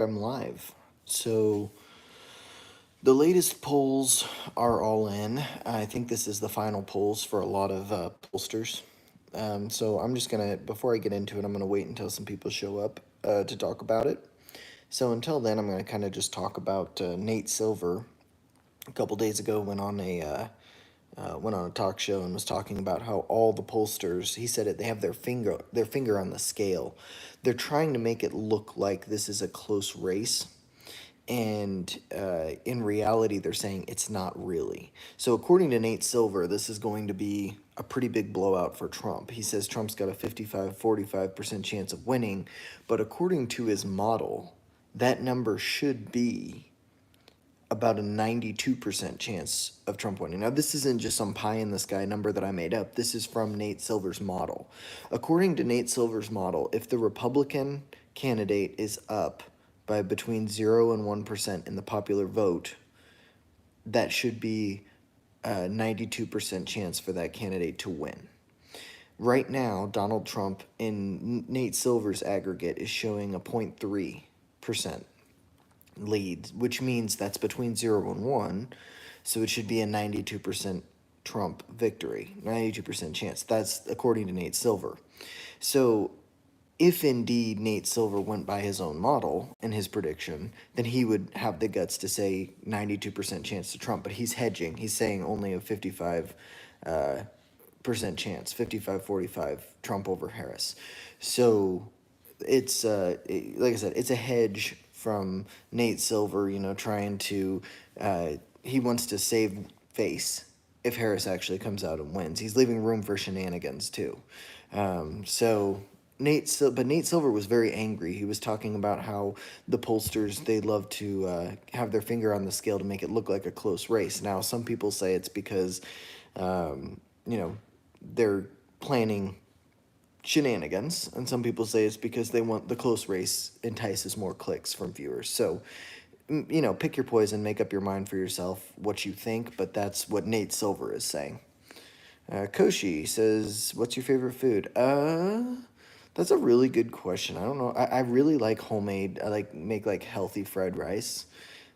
I'm live. So the latest polls are all in. I think this is the final polls for a lot of pollsters. So I'm just gonna, before I get into it, I'm gonna wait until some people show up to talk about it. So until then, I'm gonna kind of just talk about Nate Silver. A couple days ago, went on a talk show and was talking about how all the pollsters, he said it, they have their finger on the scale. They're trying to make it look like this is a close race, and in reality they're saying it's not really. So according to Nate Silver, this is going to be a pretty big blowout for Trump. He says Trump's got a 45% chance of winning, but according to his model, that number should be about a 92% chance of Trump winning. Now, this isn't just some pie in the sky number that I made up. This is from Nate Silver's model. According to Nate Silver's model, if the Republican candidate is up by between 0 and 1% in the popular vote, that should be a 92% chance for that candidate to win. Right now, Donald Trump in Nate Silver's aggregate is showing a 0.3% lead, which means that's between 0 and 1, so it should be a 92% Trump victory, 92% chance. That's according to Nate Silver. So if indeed Nate Silver went by his own model and his prediction, then he would have the guts to say 92% chance to Trump, but he's hedging. He's saying only a 55% chance, 55-45 Trump over Harris. So it's like I said, it's a hedge from Nate Silver, trying to he wants to save face if Harris actually comes out and wins. He's leaving room for shenanigans too. So Nate Silver was very angry. He was talking about how the pollsters, they love to have their finger on the scale to make it look like a close race. Now, some people say it's because they're planning shenanigans, and some people say it's because they want the close race entices more clicks from viewers. So, pick your poison, make up your mind for yourself what you think, but that's what Nate Silver is saying. Koshi says, what's your favorite food? That's a really good question. I don't know. I really like homemade, I make healthy fried rice.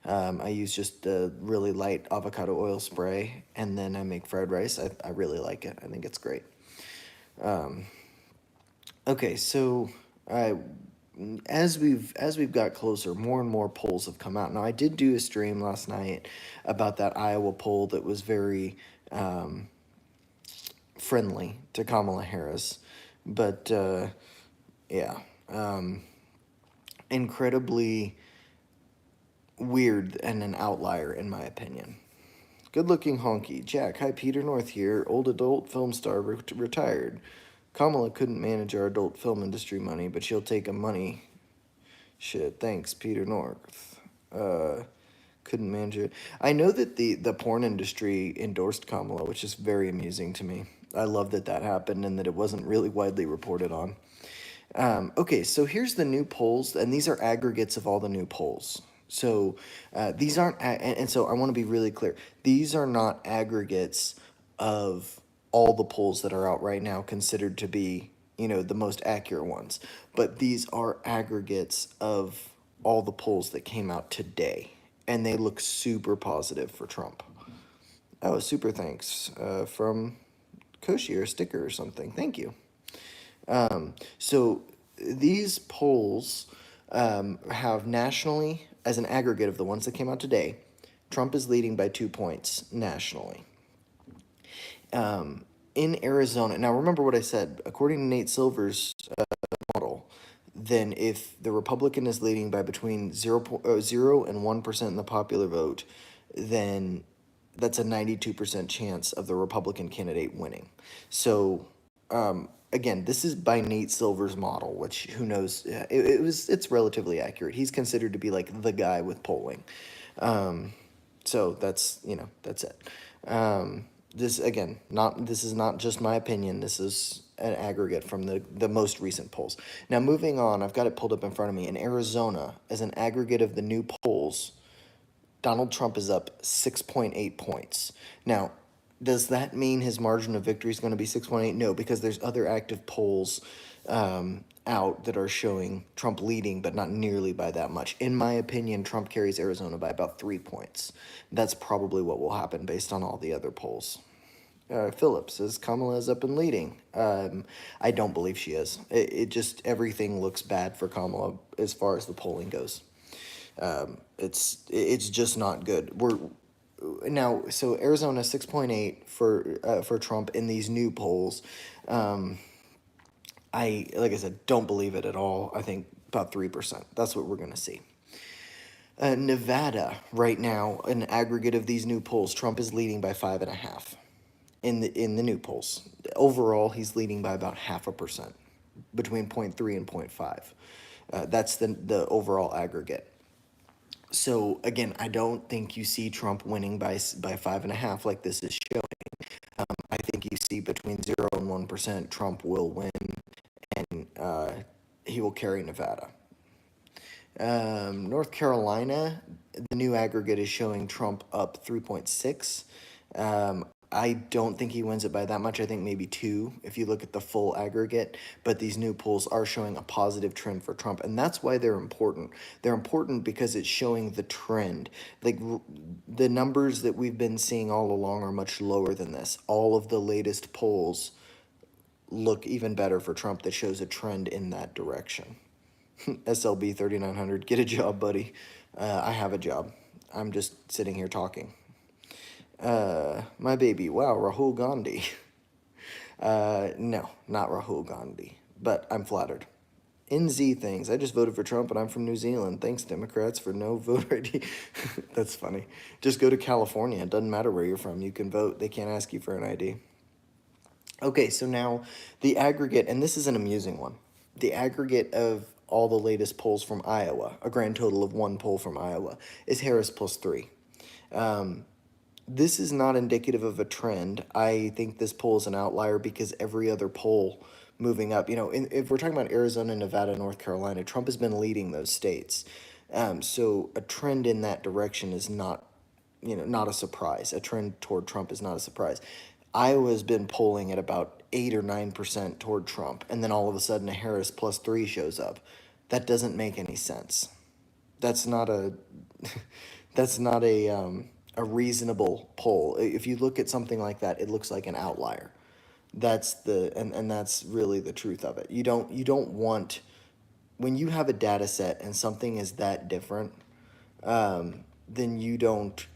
I use just a really light avocado oil spray, and then I make fried rice. I really like it. I think it's great. Okay, so as we've got closer, more and more polls have come out. Now, I did do a stream last night about that Iowa poll that was very friendly to Kamala Harris, but yeah, incredibly weird and an outlier in my opinion. Good-looking honky. Jack, hi, Peter North here, old adult film star retired. Kamala couldn't manage our adult film industry money, but she'll take a money. Shit, thanks, Peter North. Couldn't manage it. I know that the porn industry endorsed Kamala, which is very amusing to me. I love that happened and that it wasn't really widely reported on. Okay, so here's the new polls, and these are aggregates of all the new polls. So these aren't, and so I want to be really clear. These are not aggregates of all the polls that are out right now considered to be, the most accurate ones. But these are aggregates of all the polls that came out today, and they look super positive for Trump. Oh, super thanks from Koshi, or a sticker or something. Thank you. So these polls have nationally, as an aggregate of the ones that came out today, Trump is leading by 2 points nationally. In Arizona, now remember what I said, according to Nate Silver's model, then if the Republican is leading by between 0 and 1% in the popular vote, then that's a 92% chance of the Republican candidate winning. So, again, this is by Nate Silver's model, which, who knows, it's relatively accurate. He's considered to be like the guy with polling. So that's it. This is not just my opinion. This is an aggregate from the most recent polls. Now, moving on, I've got it pulled up in front of me. In Arizona, as an aggregate of the new polls, Donald Trump is up 6.8 points. Now, does that mean his margin of victory is going to be 6.8? No, because there's other active polls out that are showing Trump leading, but not nearly by that much. In my opinion, Trump carries Arizona by about 3 points. That's probably what will happen based on all the other polls. Philip says Kamala is up and leading. I don't believe she is. It just, everything looks bad for Kamala as far as the polling goes. It's just not good. We're now, so Arizona 6.8 for Trump in these new polls. Like I said, don't believe it at all. I think about 3%. That's what we're going to see. Nevada right now, an aggregate of these new polls, Trump is leading by 5.5 in the new polls. Overall, he's leading by about 0.5%, between 0.3 and 0.5. That's the overall aggregate. So again, I don't think you see Trump winning by 5.5 like this is showing. I think you see between 0 and 1%, Trump will win, and he will carry Nevada. North Carolina, the new aggregate is showing Trump up 3.6. I don't think he wins it by that much. I think maybe 2 if you look at the full aggregate. But these new polls are showing a positive trend for Trump, and that's why they're important. They're important because it's showing the trend. Like, the numbers that we've been seeing all along are much lower than this. All of the latest polls look even better for Trump. That shows a trend in that direction. SLB 3900, get a job, buddy. I have a job. I'm just sitting here talking. My baby, wow, Rahul Gandhi. No, not Rahul Gandhi, but I'm flattered. NZ things, I just voted for Trump and I'm from New Zealand. Thanks, Democrats, for no voter ID. That's funny. Just go to California. It doesn't matter where you're from. You can vote. They can't ask you for an ID. Okay, so now the aggregate, and this is an amusing one. The aggregate of all the latest polls from Iowa, a grand total of 1 poll from Iowa, is Harris plus 3. This is not indicative of a trend. I think this poll is an outlier because every other poll moving up, if we're talking about Arizona, Nevada, North Carolina, Trump has been leading those states. So a trend in that direction is not a surprise. A trend toward Trump is not a surprise. Iowa's been polling at about 8 or 9% toward Trump, and then all of a sudden a Harris plus 3 shows up. That doesn't make any sense. That's not a that's not a reasonable poll. If you look at something like that, it looks like an outlier. That's and that's really the truth of it. You don't want, when you have a data set and something is that different, then you don't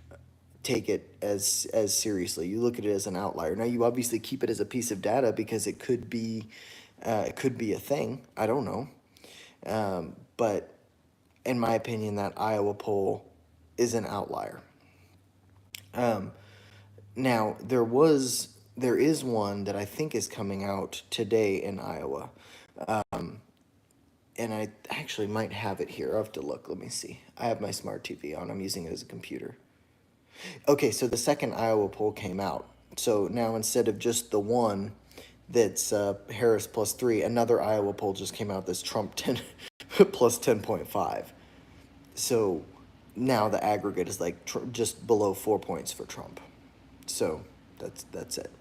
take it as seriously. You look at it as an outlier. Now, you obviously keep it as a piece of data because it could be a thing. I don't know. But in my opinion, that Iowa poll is an outlier. Now, there is one that I think is coming out today in Iowa. And I actually might have it here. I'll have to look. Let me see. I have my smart TV on. I'm using it as a computer. Okay, so the second Iowa poll came out. So now instead of just the one that's Harris plus 3, another Iowa poll just came out that's Trump 10 plus 10.5. So now the aggregate is like just below 4 points for Trump. So that's it.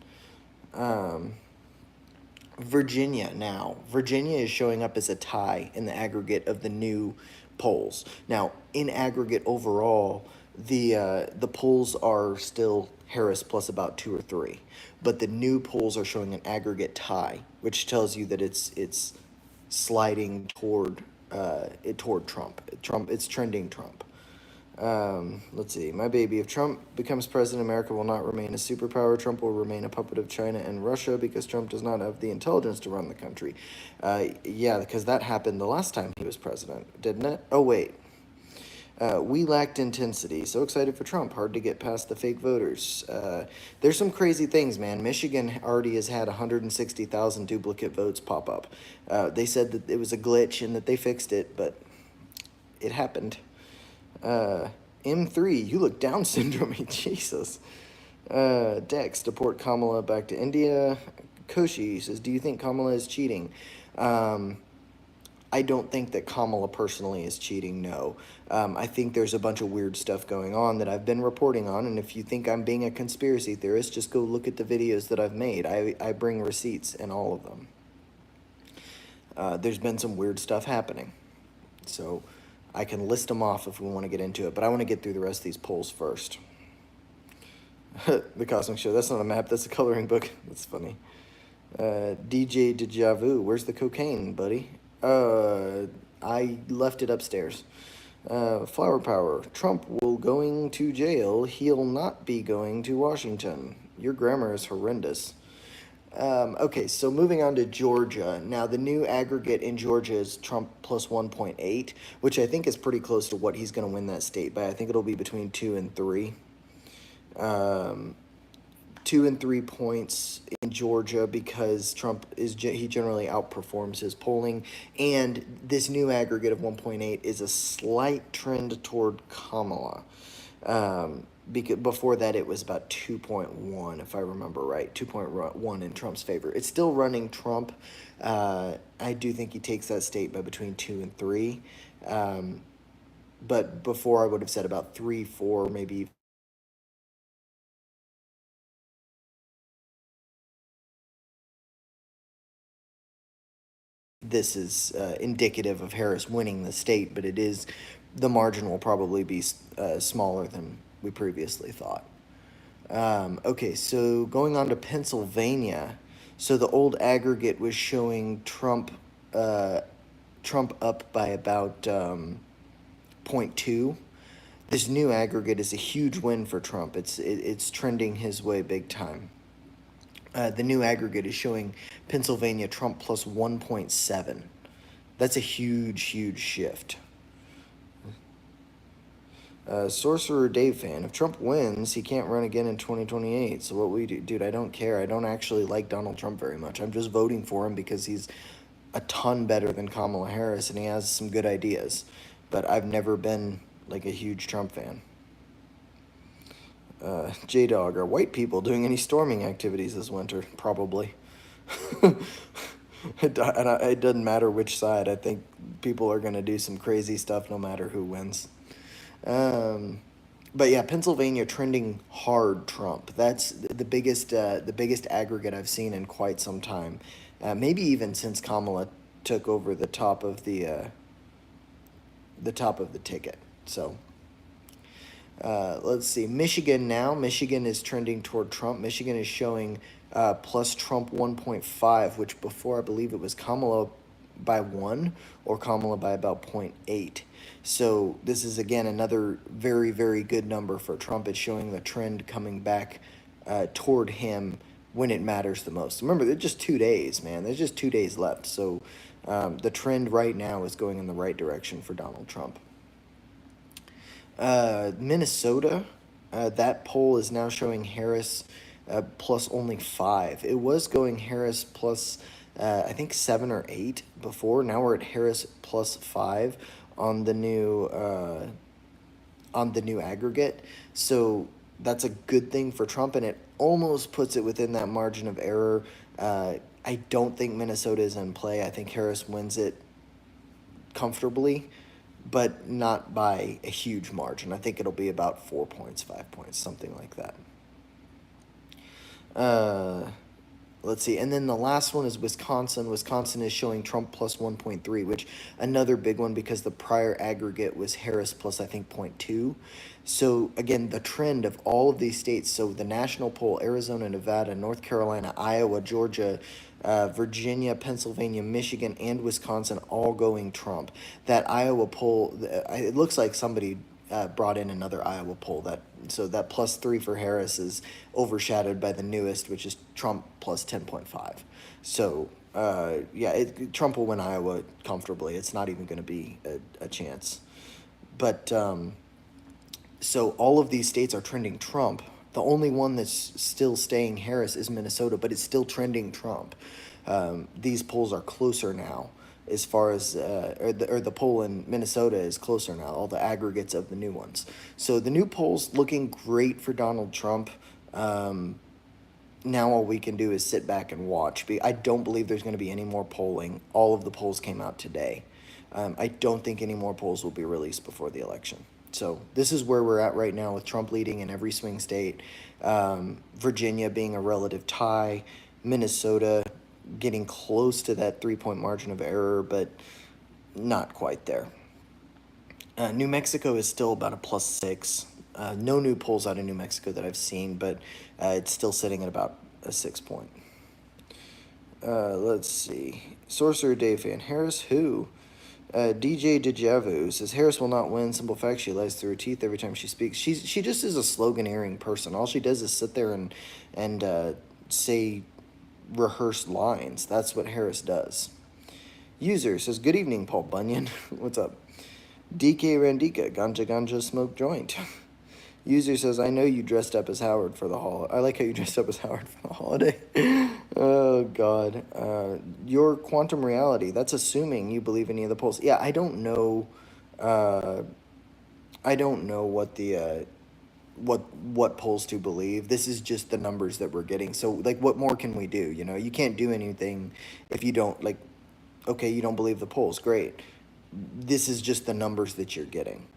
Virginia now. Virginia is showing up as a tie in the aggregate of the new polls. Now, in aggregate overall, the polls are still Harris plus about 2 or 3, but the new polls are showing an aggregate tie, which tells you that it's sliding toward Trump. It's trending Trump. Let's see. My baby, if Trump becomes president, America will not remain a superpower. Trump will remain a puppet of China and Russia because Trump does not have the intelligence to run the country. Yeah, because that happened the last time he was president, didn't it? Oh, wait. We lacked intensity. So excited for Trump. Hard to get past the fake voters. There's some crazy things, man. Michigan already has had 160,000 duplicate votes pop up. They said that it was a glitch and that they fixed it, but it happened. M3, you look Down syndrome. Jesus. Dex, deport Kamala back to India. Koshi says, do you think Kamala is cheating? I don't think that Kamala personally is cheating, no. I think there's a bunch of weird stuff going on that I've been reporting on, and if you think I'm being a conspiracy theorist, just go look at the videos that I've made. I bring receipts in all of them. there's been some weird stuff happening. So I can list them off if we want to get into it, but I want to get through the rest of these polls first. The Cosmic Show, that's not a map, that's a coloring book. That's funny. DJ Deja Vu, where's the cocaine, buddy? I left it upstairs. Flower Power, Trump will going to jail. He'll not be going to Washington. Your grammar is horrendous. Okay, so moving on to Georgia. Now, the new aggregate in Georgia is Trump plus 1.8, which I think is pretty close to what he's going to win that state by. I think it'll be between 2 and 3. 2 and 3 points in Georgia because Trump he generally outperforms his polling, and this new aggregate of 1.8 is a slight trend toward Kamala. Because before that it was about 2.1, if I remember right, 2.1 in Trump's favor. It's still running Trump. I do think he takes that state by between 2 and 3. But before I would have said about 3, 4, maybe. This is indicative of Harris winning the state, but the margin will probably be smaller than we previously thought. Okay, so going on to Pennsylvania. So the old aggregate was showing Trump up by about 0.2. This new aggregate is a huge win for Trump. It's trending his way big time. The new aggregate is showing Pennsylvania Trump plus 1.7. That's a huge, huge shift. Sorcerer Dave fan, if Trump wins, he can't run again in 2028. So what we do, dude, I don't care. I don't actually like Donald Trump very much. I'm just voting for him because he's a ton better than Kamala Harris and he has some good ideas. But I've never been like a huge Trump fan. J-Dog, are white people doing any storming activities this winter? Probably. It doesn't matter which side. I think people are going to do some crazy stuff no matter who wins. But yeah, Pennsylvania trending hard Trump. That's the biggest aggregate I've seen in quite some time. Maybe even since Kamala took over the top of the ticket. So let's see. Michigan now. Michigan is trending toward Trump. Michigan is showing plus Trump 1.5, which before I believe it was Kamala by 1 or Kamala by about 0.8. So this is, again, another very, very good number for Trump. It's showing the trend coming back toward him when it matters the most. Remember, they're just 2 days, man. There's just 2 days left. So the trend right now is going in the right direction for Donald Trump. Minnesota, that poll is now showing Harris plus only 5. It was going Harris plus, I think 7 or 8 before. Now we're at Harris plus 5 on the new aggregate. So that's a good thing for Trump, and it almost puts it within that margin of error. I don't think Minnesota is in play. I think Harris wins it comfortably, but not by a huge margin. I think it'll be about 4 points, 5 points, something like that. Let's see. And then the last one is Wisconsin. Wisconsin is showing Trump plus 1.3, which another big one because the prior aggregate was Harris plus, I think, 0.2. So, again, the trend of all of these states, so the national poll, Arizona, Nevada, North Carolina, Iowa, Georgia, Virginia, Pennsylvania, Michigan, and Wisconsin all going Trump. That Iowa poll, it looks like somebody brought in another Iowa poll. So that plus 3 for Harris is overshadowed by the newest, which is Trump plus 10.5. So, yeah, Trump will win Iowa comfortably. It's not even going to be a chance. But so all of these states are trending Trump. The only one that's still staying Harris is Minnesota, but it's still trending Trump. These polls are closer now as far as, or the poll in Minnesota is closer now, all the aggregates of the new ones. So the new polls looking great for Donald Trump. Now all we can do is sit back and watch. I don't believe there's going to be any more polling. All of the polls came out today. I don't think any more polls will be released before the election. So this is where we're at right now with Trump leading in every swing state, Virginia being a relative tie, Minnesota getting close to that 3-point margin of error, but not quite there. New Mexico is still about a +6. No new polls out of New Mexico that I've seen, but it's still sitting at about a 6-point. Let's see. Sorcerer Dave fan. Harris who? DJ Dejavu says Harris will not win. Simple fact, she lies through her teeth every time she speaks. She just is a sloganeering person. All she does is sit there and say rehearsed lines. That's what Harris does. User says, good evening, Paul Bunyan. What's up? DK Randika, ganja smoke joint. User says, I know you dressed up as Howard for the holiday. I like how you dressed up as Howard for the holiday. Oh, God. Your quantum reality, that's assuming you believe any of the polls. Yeah, I don't know. I don't know what the what polls to believe. This is just the numbers that we're getting. So, like, what more can we do? You know, you can't do anything if you don't, like, okay, you don't believe the polls. Great. This is just the numbers that you're getting.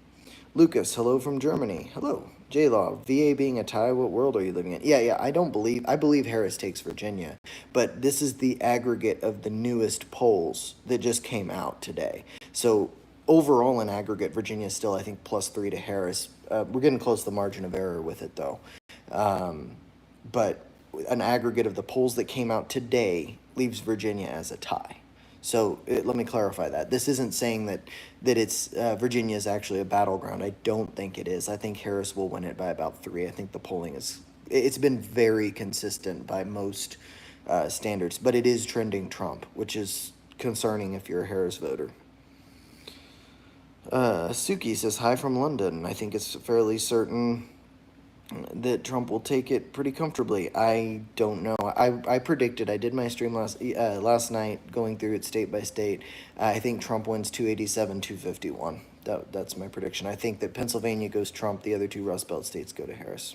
Lucas, hello from Germany. Hello. J-Law, VA being a tie, what world are you living in? Yeah, I believe Harris takes Virginia, but this is the aggregate of the newest polls that just came out today. So overall in aggregate, Virginia is still, I think, +3 to Harris. We're getting close to the margin of error with it, though. But an aggregate of the polls that came out today leaves Virginia as a tie. So let me clarify that. This isn't saying that it's Virginia is actually a battleground. I don't think it is. I think Harris will win it by about 3. I think the polling it's been very consistent by most standards, but it is trending Trump, which is concerning if you're a Harris voter. Suki says, hi from London. I think it's fairly certain that Trump will take it pretty comfortably. I don't know. I predicted. I did my stream last night, going through it state by state. I think Trump wins 287, 251. That's my prediction. I think that Pennsylvania goes Trump. The other 2 Rust Belt states go to Harris.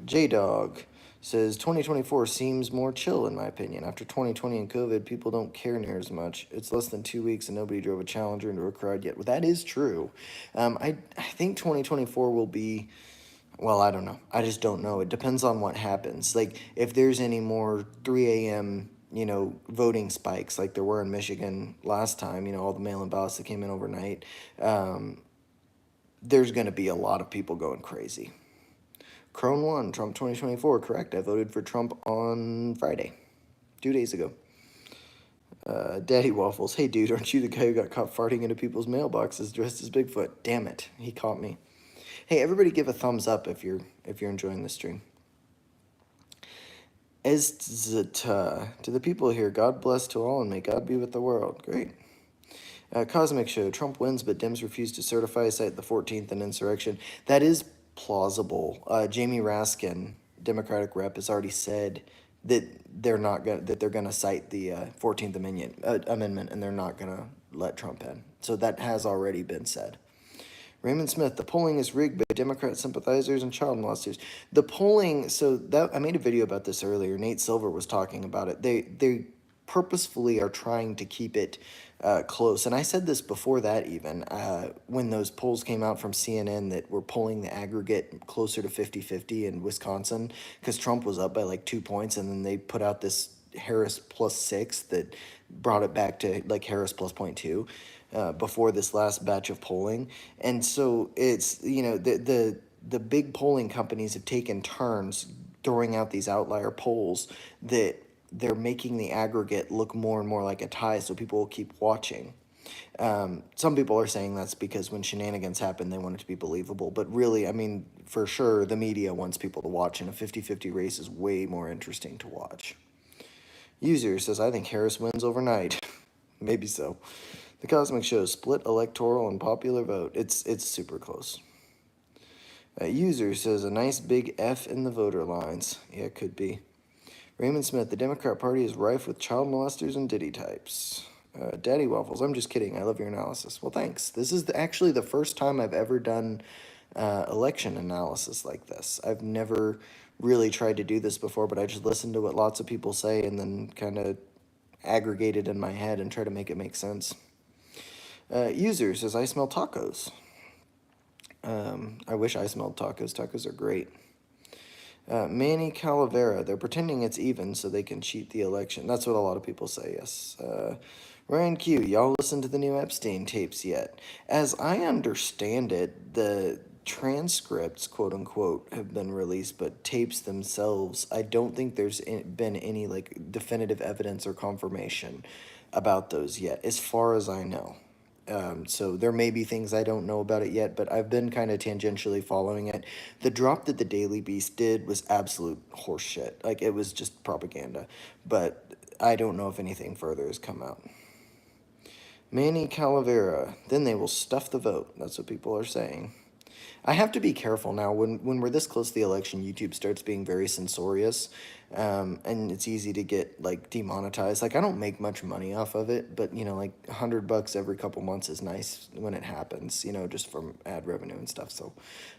J-Dog says 2024 seems more chill in my opinion. After 2020 and COVID, people don't care near as much. It's less than 2 weeks and nobody drove a Challenger into a crowd yet. Well, that is true. I think 2024 will be, well, I don't know. I just don't know. It depends on what happens. Like, if there's any more 3 a.m., voting spikes like there were in Michigan last time, all the mail-in ballots that came in overnight, there's going to be a lot of people going crazy. Crone 1, Trump 2024, correct. I voted for Trump on Friday, 2 days ago. Daddy Waffles, hey dude, aren't you the guy who got caught farting into people's mailboxes dressed as Bigfoot? Damn it, he caught me. Hey, everybody give a thumbs up if you're enjoying this stream. Ezta, to the people here, God bless to all and may God be with the world. Great. Cosmic Show, Trump wins, but Dems refuse to certify, cite the 14th and insurrection. That is plausible. Jamie Raskin, Democratic rep, has already said that they're gonna cite the 14th Amendment, and they're not gonna let Trump in. So that has already been said. Raymond Smith, the polling is rigged by Democrat sympathizers and child molesters. The polling, so that I made a video about this earlier. Nate Silver was talking about it. They purposefully are trying to keep it close. And I said this before that even, when those polls came out from CNN that were polling the aggregate closer to 50-50 in Wisconsin, because Trump was up by like 2 points, and then they put out this Harris +6 that brought it back to like Harris +0.2 before this last batch of polling. And so it's, the big polling companies have taken turns throwing out these outlier polls that they're making the aggregate look more and more like a tie, so people will keep watching. Some people are saying that's because when Shenanigans happen, they want it to be believable. But really, I mean, for sure, the media wants people to watch, and a 50-50 race is way more interesting to watch. User says, I think Harris wins overnight. Maybe so. The Cosmic Show, split electoral and popular vote. It's super close. User says, a nice big F in the voter lines. Yeah, it could be. Raymond Smith, the Democrat Party is rife with child molesters and ditty types. Daddy Waffles, I'm just kidding. I love your analysis. Well, thanks. This is actually the first time I've ever done election analysis like this. I've never really tried to do this before, but I just listened to what lots of people say and then kind of aggregate it in my head and try to make it make sense. User says, I smell tacos. I wish I smelled tacos. Tacos are great. Manny Calavera, they're pretending it's even so they can cheat the election. That's what a lot of people say, yes. Ryan Q, y'all listen to the new Epstein tapes yet? As I understand it, the transcripts, quote unquote, have been released, but tapes themselves, I don't think there's been any like definitive evidence or confirmation about those yet, as far as I know. So there may be things I don't know about it yet, but I've been kind of tangentially following it. The drop that the Daily Beast did was absolute horseshit. Like, it was just propaganda. But I don't know if anything further has come out. Manny Calavera, then they will stuff the vote. That's what people are saying. I have to be careful now. When we're this close to the election, YouTube starts being very censorious, and it's easy to get like demonetized. Like, I don't make much money off of it, but you know, like $100 every couple months is nice when it happens. You know, just from ad revenue and stuff. So,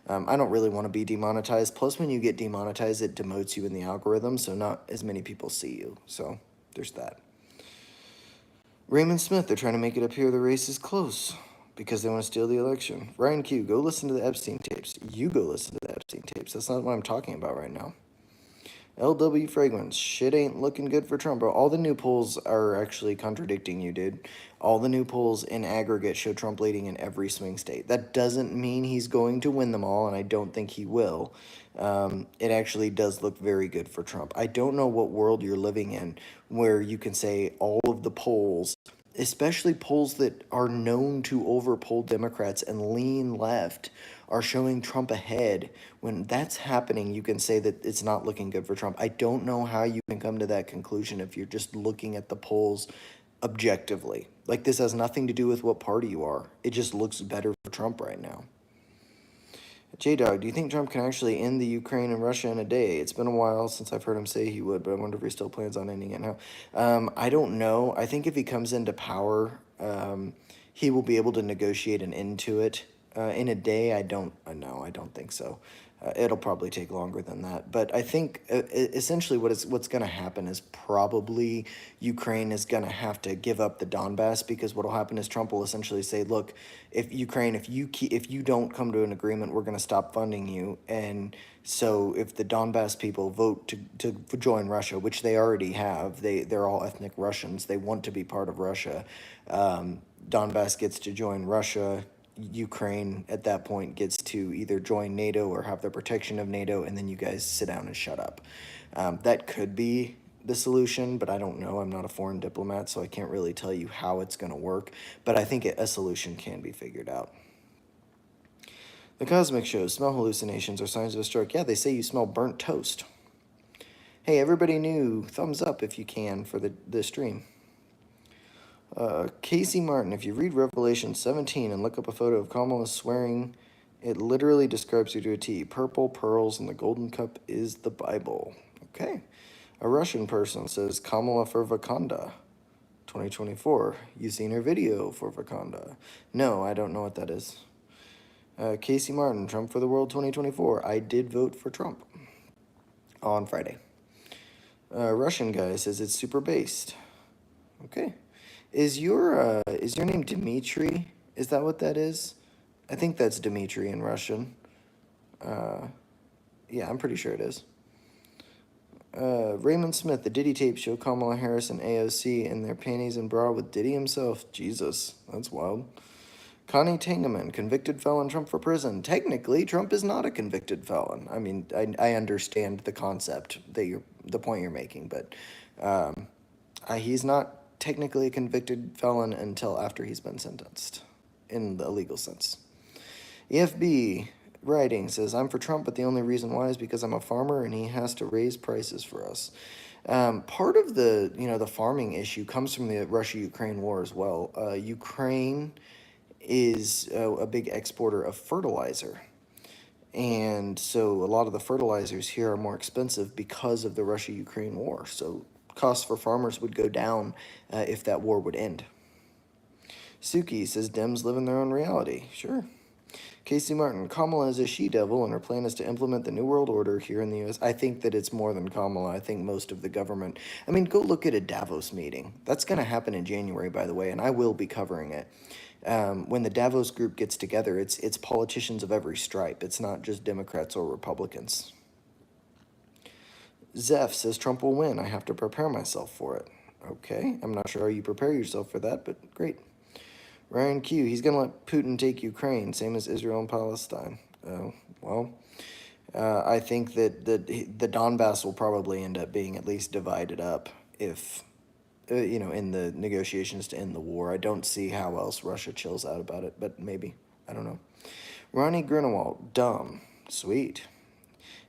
I don't really want to be demonetized. Plus, when you get demonetized, it demotes you in the algorithm, so not as many people see you. So, there's that. Raymond Smith, they're trying to make it appear the race is close because they want to steal the election. Ryan Q, go listen to the Epstein tapes. You go listen to the Epstein tapes. That's not what I'm talking about right now. LW Fragrance, shit ain't looking good for Trump, bro. All the new polls are actually contradicting you, dude. All the new polls in aggregate show Trump leading in every swing state. That doesn't mean he's going to win them all, and I don't think he will. It actually does look very good for Trump. I don't know what world you're living in where you can say all of the polls, especially polls that are known to overpoll Democrats and lean left, are showing Trump ahead. When that's happening, you can say that it's not looking good for Trump. I don't know how you can come to that conclusion if you're just looking at the polls objectively. Like, this has nothing to do with what party you are. It just looks better for Trump right now. J-Dog, do you think Trump can actually end the Ukraine and Russia in a day? It's been a while since I've heard him say he would, but I wonder if he still plans on ending it now. I don't know. I think if he comes into power, he will be able to negotiate an end to it. In a day, I don't know. I don't think so. It'll probably take longer than that. But I think essentially what's going to happen is probably Ukraine is going to have to give up the Donbass, because what will happen is Trump will essentially say, look, if Ukraine, if you don't come to an agreement, we're going to stop funding you. And so if the Donbass people vote to join Russia, which they already have, they're all ethnic Russians. They want to be part of Russia. Donbass gets to join Russia. Ukraine at that point gets to either join NATO or have the protection of NATO, and then you guys sit down and shut up. That could be the solution, but I don't know. I'm not a foreign diplomat, so I can't really tell you how it's going to work, but I think a solution can be figured out. The Cosmic Show, smell hallucinations are signs of a stroke. Yeah, they say you smell burnt toast. Hey, everybody new, thumbs up if you can for the stream. Casey Martin, if you read Revelation 17 and look up a photo of Kamala swearing, it literally describes her to a T. Purple, pearls, and the golden cup is the Bible. Okay. A Russian person says Kamala for Wakanda 2024. You seen her video for Wakanda? No, I don't know what that is. Casey Martin, Trump for the World 2024. I did vote for Trump on Friday. Russian guy says it's super based. Okay. Is your name Dmitry? Is that what that is? I think that's Dmitry in Russian. Yeah, I'm pretty sure it is. Raymond Smith, the Diddy tape show Kamala Harris and AOC in their panties and bra with Diddy himself. Jesus, that's wild. Connie Tangeman, convicted felon, Trump for prison. Technically, Trump is not a convicted felon. I mean, I understand the concept that the point you're making, but he's not technically a convicted felon until after he's been sentenced, in the legal sense. EFB writing says, I'm for Trump, but the only reason why is because I'm a farmer and he has to raise prices for us. Part of the farming issue comes from the Russia-Ukraine war as well. Ukraine is a big exporter of fertilizer. And so a lot of the fertilizers here are more expensive because of the Russia-Ukraine war. So costs for farmers would go down if that war would end. Suki says Dems live in their own reality. Sure. Casey Martin, Kamala is a she-devil, and her plan is to implement the New World Order here in the U.S. I think that it's more than Kamala. I think most of the government. I mean, go look at a Davos meeting. That's going to happen in January, by the way, and I will be covering it. When the Davos group gets together, it's politicians of every stripe. It's not just Democrats or Republicans. Zeph says Trump will win. I have to prepare myself for it. Okay, I'm not sure how you prepare yourself for that, but great. Ryan Q, he's going to let Putin take Ukraine, same as Israel and Palestine. Well, I think that the Donbass will probably end up being at least divided up if, in the negotiations to end the war. I don't see how else Russia chills out about it, but maybe. I don't know. Ronnie Grinewald, dumb. Sweet.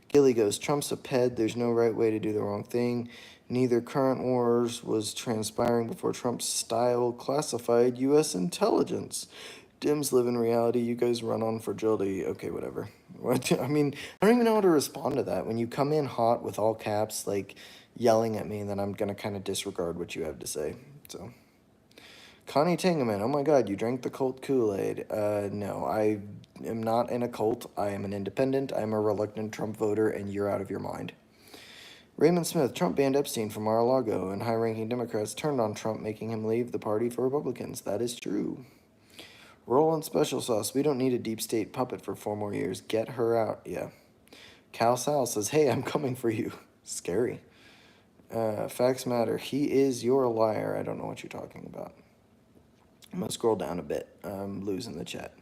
Gilly goes, Trump's a ped. There's no right way to do the wrong thing. Neither current wars was transpiring before Trump's style classified U.S. intelligence. Dims live in reality. You guys run on fragility. Okay, whatever. What? I mean, I don't even know how to respond to that. When you come in hot with all caps, like yelling at me, then I'm going to kind of disregard what you have to say. So, Connie Tangeman, oh my god, you drank the cult Kool-Aid. No, I am not in a cult. I am an independent. I'm a reluctant Trump voter, and you're out of your mind. Raymond Smith, Trump banned Epstein from Mar-a-Lago, and high-ranking Democrats turned on Trump, making him leave the party for Republicans. That is true. Roland Special Sauce, we don't need a deep state puppet for 4 more years. Get her out. Yeah. Cal Sal says, hey, I'm coming for you. Scary. Facts matter. He is your liar. I don't know what you're talking about. I'm gonna scroll down a bit. I'm losing the chat.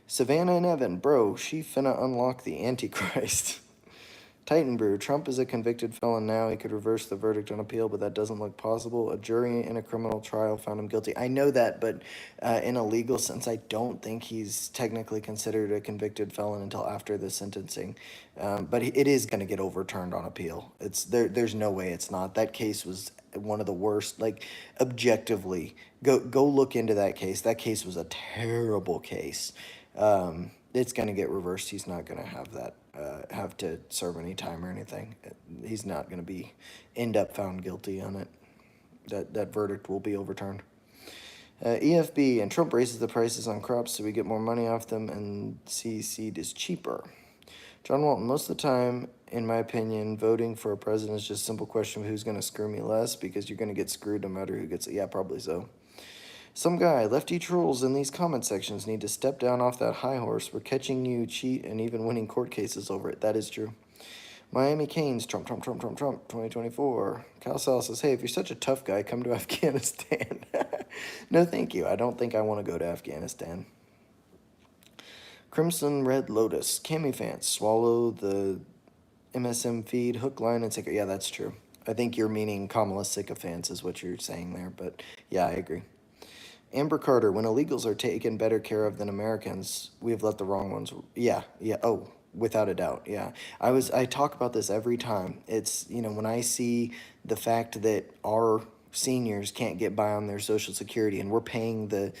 Savannah and Evan, bro, she finna unlock the Antichrist. Titan Brew, Trump is a convicted felon now. He could reverse the verdict on appeal, but that doesn't look possible. A jury in a criminal trial found him guilty. I know that, but in a legal sense, I don't think he's technically considered a convicted felon until after the sentencing. But it is going to get overturned on appeal. There's no way it's not. That case was one of the worst. Like, objectively, go look into that case. That case was a terrible case. It's going to get reversed. He's not going to have to serve any time or anything. He's not going to end up found guilty on it. That verdict will be overturned. EFB, and Trump raises the prices on crops so we get more money off them, and seed is cheaper. John Walton, most of the time, in my opinion, voting for a president is just a simple question of who's going to screw me less, because you're going to get screwed no matter who gets it. Yeah, probably so. Some guy, lefty trolls in these comment sections need to step down off that high horse. We're catching you cheat and even winning court cases over it. That is true. Miami Canes, Trump, 2024. Cal Sal says, hey, if you're such a tough guy, come to Afghanistan. No, thank you. I don't think I want to go to Afghanistan. Crimson Red Lotus, Cami fans, swallow the MSM feed, hook, line, and sinker. Yeah, that's true. I think you're meaning Kamala sycophants is what you're saying there, but yeah, I agree. Amber Carter, when illegals are taken better care of than Americans, we have let the wrong ones. Yeah. Oh, without a doubt. Yeah. I talk about this every time. It's, when I see the fact that our seniors can't get by on their Social Security and we're paying the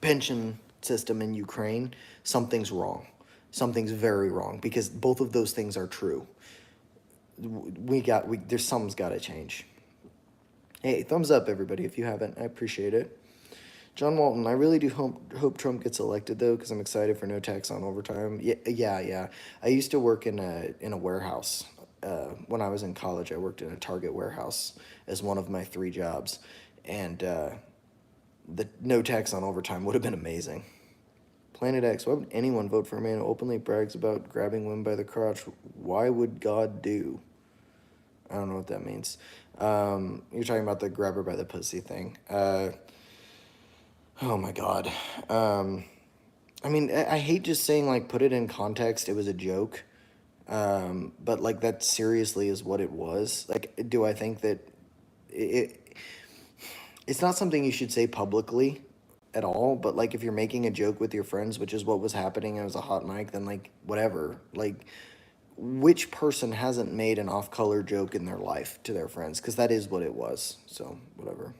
pension system in Ukraine, something's wrong. Something's very wrong, because both of those things are true. There's something's got to change. Hey, thumbs up, everybody, if you haven't. I appreciate it. John Walton, I really do hope Trump gets elected, though, because I'm excited for no tax on overtime. Yeah. I used to work in a warehouse. When I was in college, I worked in a Target warehouse as one of my 3 jobs. And the no tax on overtime would have been amazing. Planet X, why would anyone vote for a man who openly brags about grabbing women by the crotch? Why would God do? I don't know what that means. You're talking about the grab her by the pussy thing. Oh my God. I mean, I hate just saying, like, put it in context. It was a joke. But, like, that seriously is what it was. Like, do I think that it's not something you should say publicly at all, but, like, if you're making a joke with your friends, which is what was happening, and it was a hot mic, then, like, whatever. Like, which person hasn't made an off-color joke in their life to their friends? Because that is what it was. So, whatever.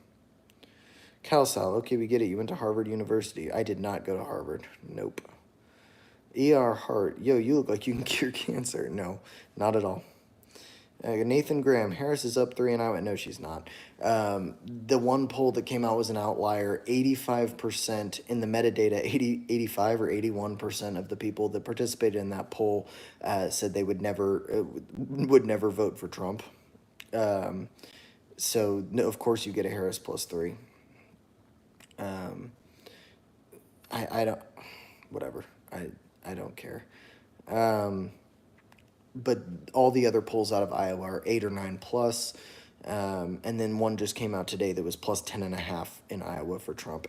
Cal Sal, okay, we get it. You went to Harvard University. I did not go to Harvard. Nope. ER Hart, yo, you look like you can cure cancer. No, not at all. Nathan Graham, Harris is up 3 and I went, no, she's not. The one poll that came out was an outlier. 85% in the metadata, 85 or 81% of the people that participated in that poll said they would never vote for Trump. So, no, of course you get a Harris plus 3. I don't, whatever. I don't care. but all the other polls out of Iowa are 8 or 9 plus. And then one just came out today that was plus 10.5 in Iowa for Trump.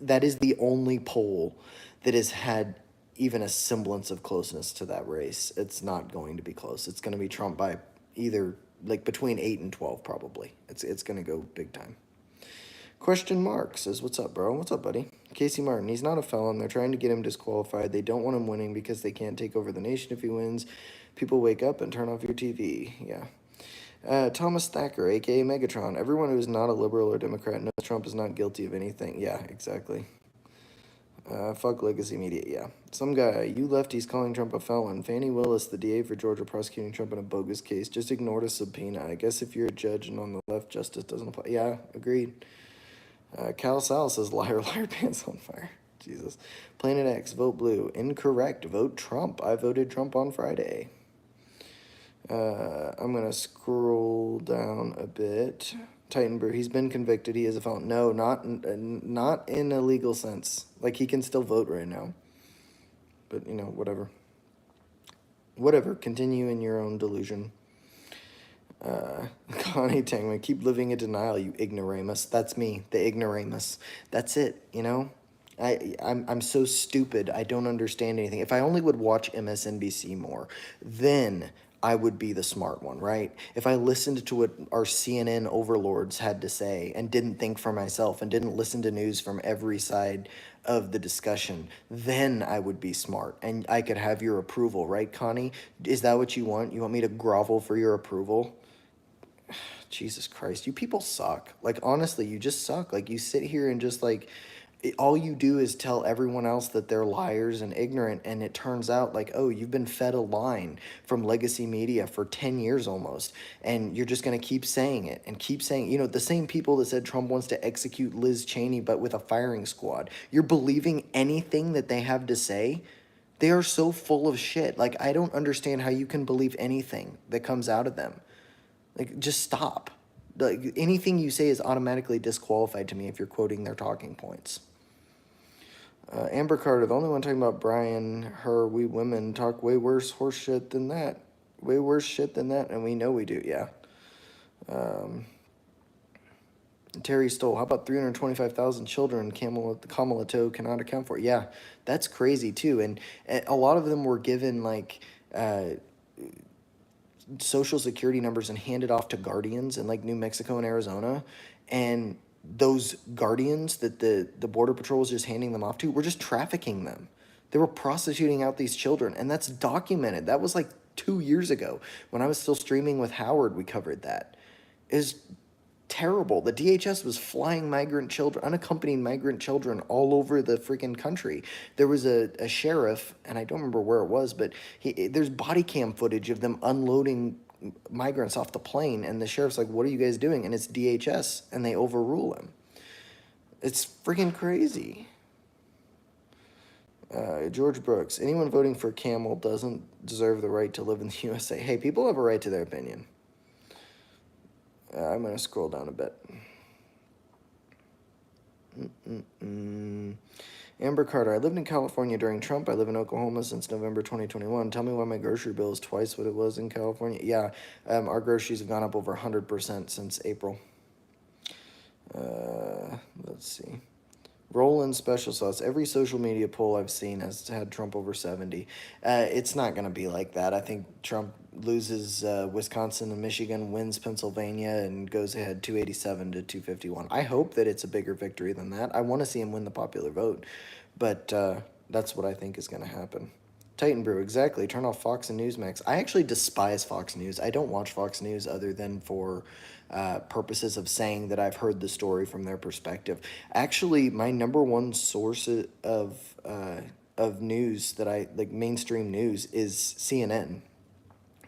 That is the only poll that has had even a semblance of closeness to that race. It's not going to be close. It's going to be Trump by either like between 8 and 12 probably. It's going to go big time. Question Mark says, "What's up, bro? What's up, buddy?" Casey Martin, he's not a felon. They're trying to get him disqualified. They don't want him winning because they can't take over the nation if he wins. People wake up and turn off your TV. Yeah. Thomas Thacker, aka Megatron. Everyone who is not a liberal or Democrat knows Trump is not guilty of anything. Yeah, exactly. Fuck legacy media, yeah. Some guy, you lefties calling Trump a felon. Fannie Willis, the DA for Georgia, prosecuting Trump in a bogus case. Just ignored a subpoena. I guess if you're a judge and on the left, justice doesn't apply. Yeah, agreed. Cal Sal says, liar, liar, pants on fire. Jesus. Planet X, vote blue. Incorrect, vote Trump. I voted Trump on Friday. I'm going to scroll down a bit. Titan Brew, he's been convicted. He is a felon. No, not in a legal sense. Like, he can still vote right now. But, you know, whatever. Whatever. Continue in your own delusion. Connie Tangman, keep living in denial, you ignoramus. That's me, the ignoramus. That's it, you know? I'm so stupid, I don't understand anything. If I only would watch MSNBC more, then I would be the smart one, right? If I listened to what our CNN overlords had to say and didn't think for myself and didn't listen to news from every side of the discussion, then I would be smart and I could have your approval, right, Connie? Is that what you want? You want me to grovel for your approval? Jesus Christ, you people suck. Like, honestly, you just suck. Like, you sit here and just, like, all you do is tell everyone else that they're liars and ignorant, and it turns out, like, oh, you've been fed a line from legacy media for 10 years almost, and you're just going to keep saying it and keep saying, you know, the same people that said Trump wants to execute Liz Cheney, but with a firing squad. You're believing anything that they have to say? They are so full of shit. Like, I don't understand how you can believe anything that comes out of them. Like, just stop. Like, anything you say is automatically disqualified to me if you're quoting their talking points. Amber Carter, the only one talking about Brian, her, we women talk way worse horse shit than that. Way worse shit than that, and we know we do, yeah. Terry Stoll, how about 325,000 children Kamala Toe cannot account for? Yeah, that's crazy too. And a lot of them were given, like, social security numbers and handed off to guardians in, like, New Mexico and Arizona, and those guardians that the border patrol was just handing them off to were just trafficking them. They were prostituting out these children, and that's documented. That was like 2 years ago when I was still streaming with Howard. We covered that. It was terrible. The DHS was flying migrant children, unaccompanied migrant children, all over the freaking country. There was a sheriff, and I don't remember where it was, but there's body cam footage of them unloading migrants off the plane, and the sheriff's like, "What are you guys doing?" And it's DHS, and they overrule him. It's freaking crazy. George Brooks, anyone voting for Camel doesn't deserve the right to live in the USA. Hey, people have a right to their opinion. I'm going to scroll down a bit. Amber Carter, I lived in California during Trump. I live in Oklahoma since November 2021. Tell me why my grocery bill is twice what it was in California. Yeah, our groceries have gone up over 100% since April. Let's see. Roll-in special sauce. Every social media poll I've seen has had Trump over 70. It's not going to be like that. I think Trump loses Wisconsin and Michigan, wins Pennsylvania, and goes ahead 287 to 251. I hope that it's a bigger victory than that. I want to see him win the popular vote, but that's what I think is going to happen. Titan Brew, exactly. Turn off Fox and Newsmax. I actually despise Fox News. I don't watch Fox News other than for purposes of saying that I've heard the story from their perspective. Actually, my number one source of news that I like, mainstream news, is CNN.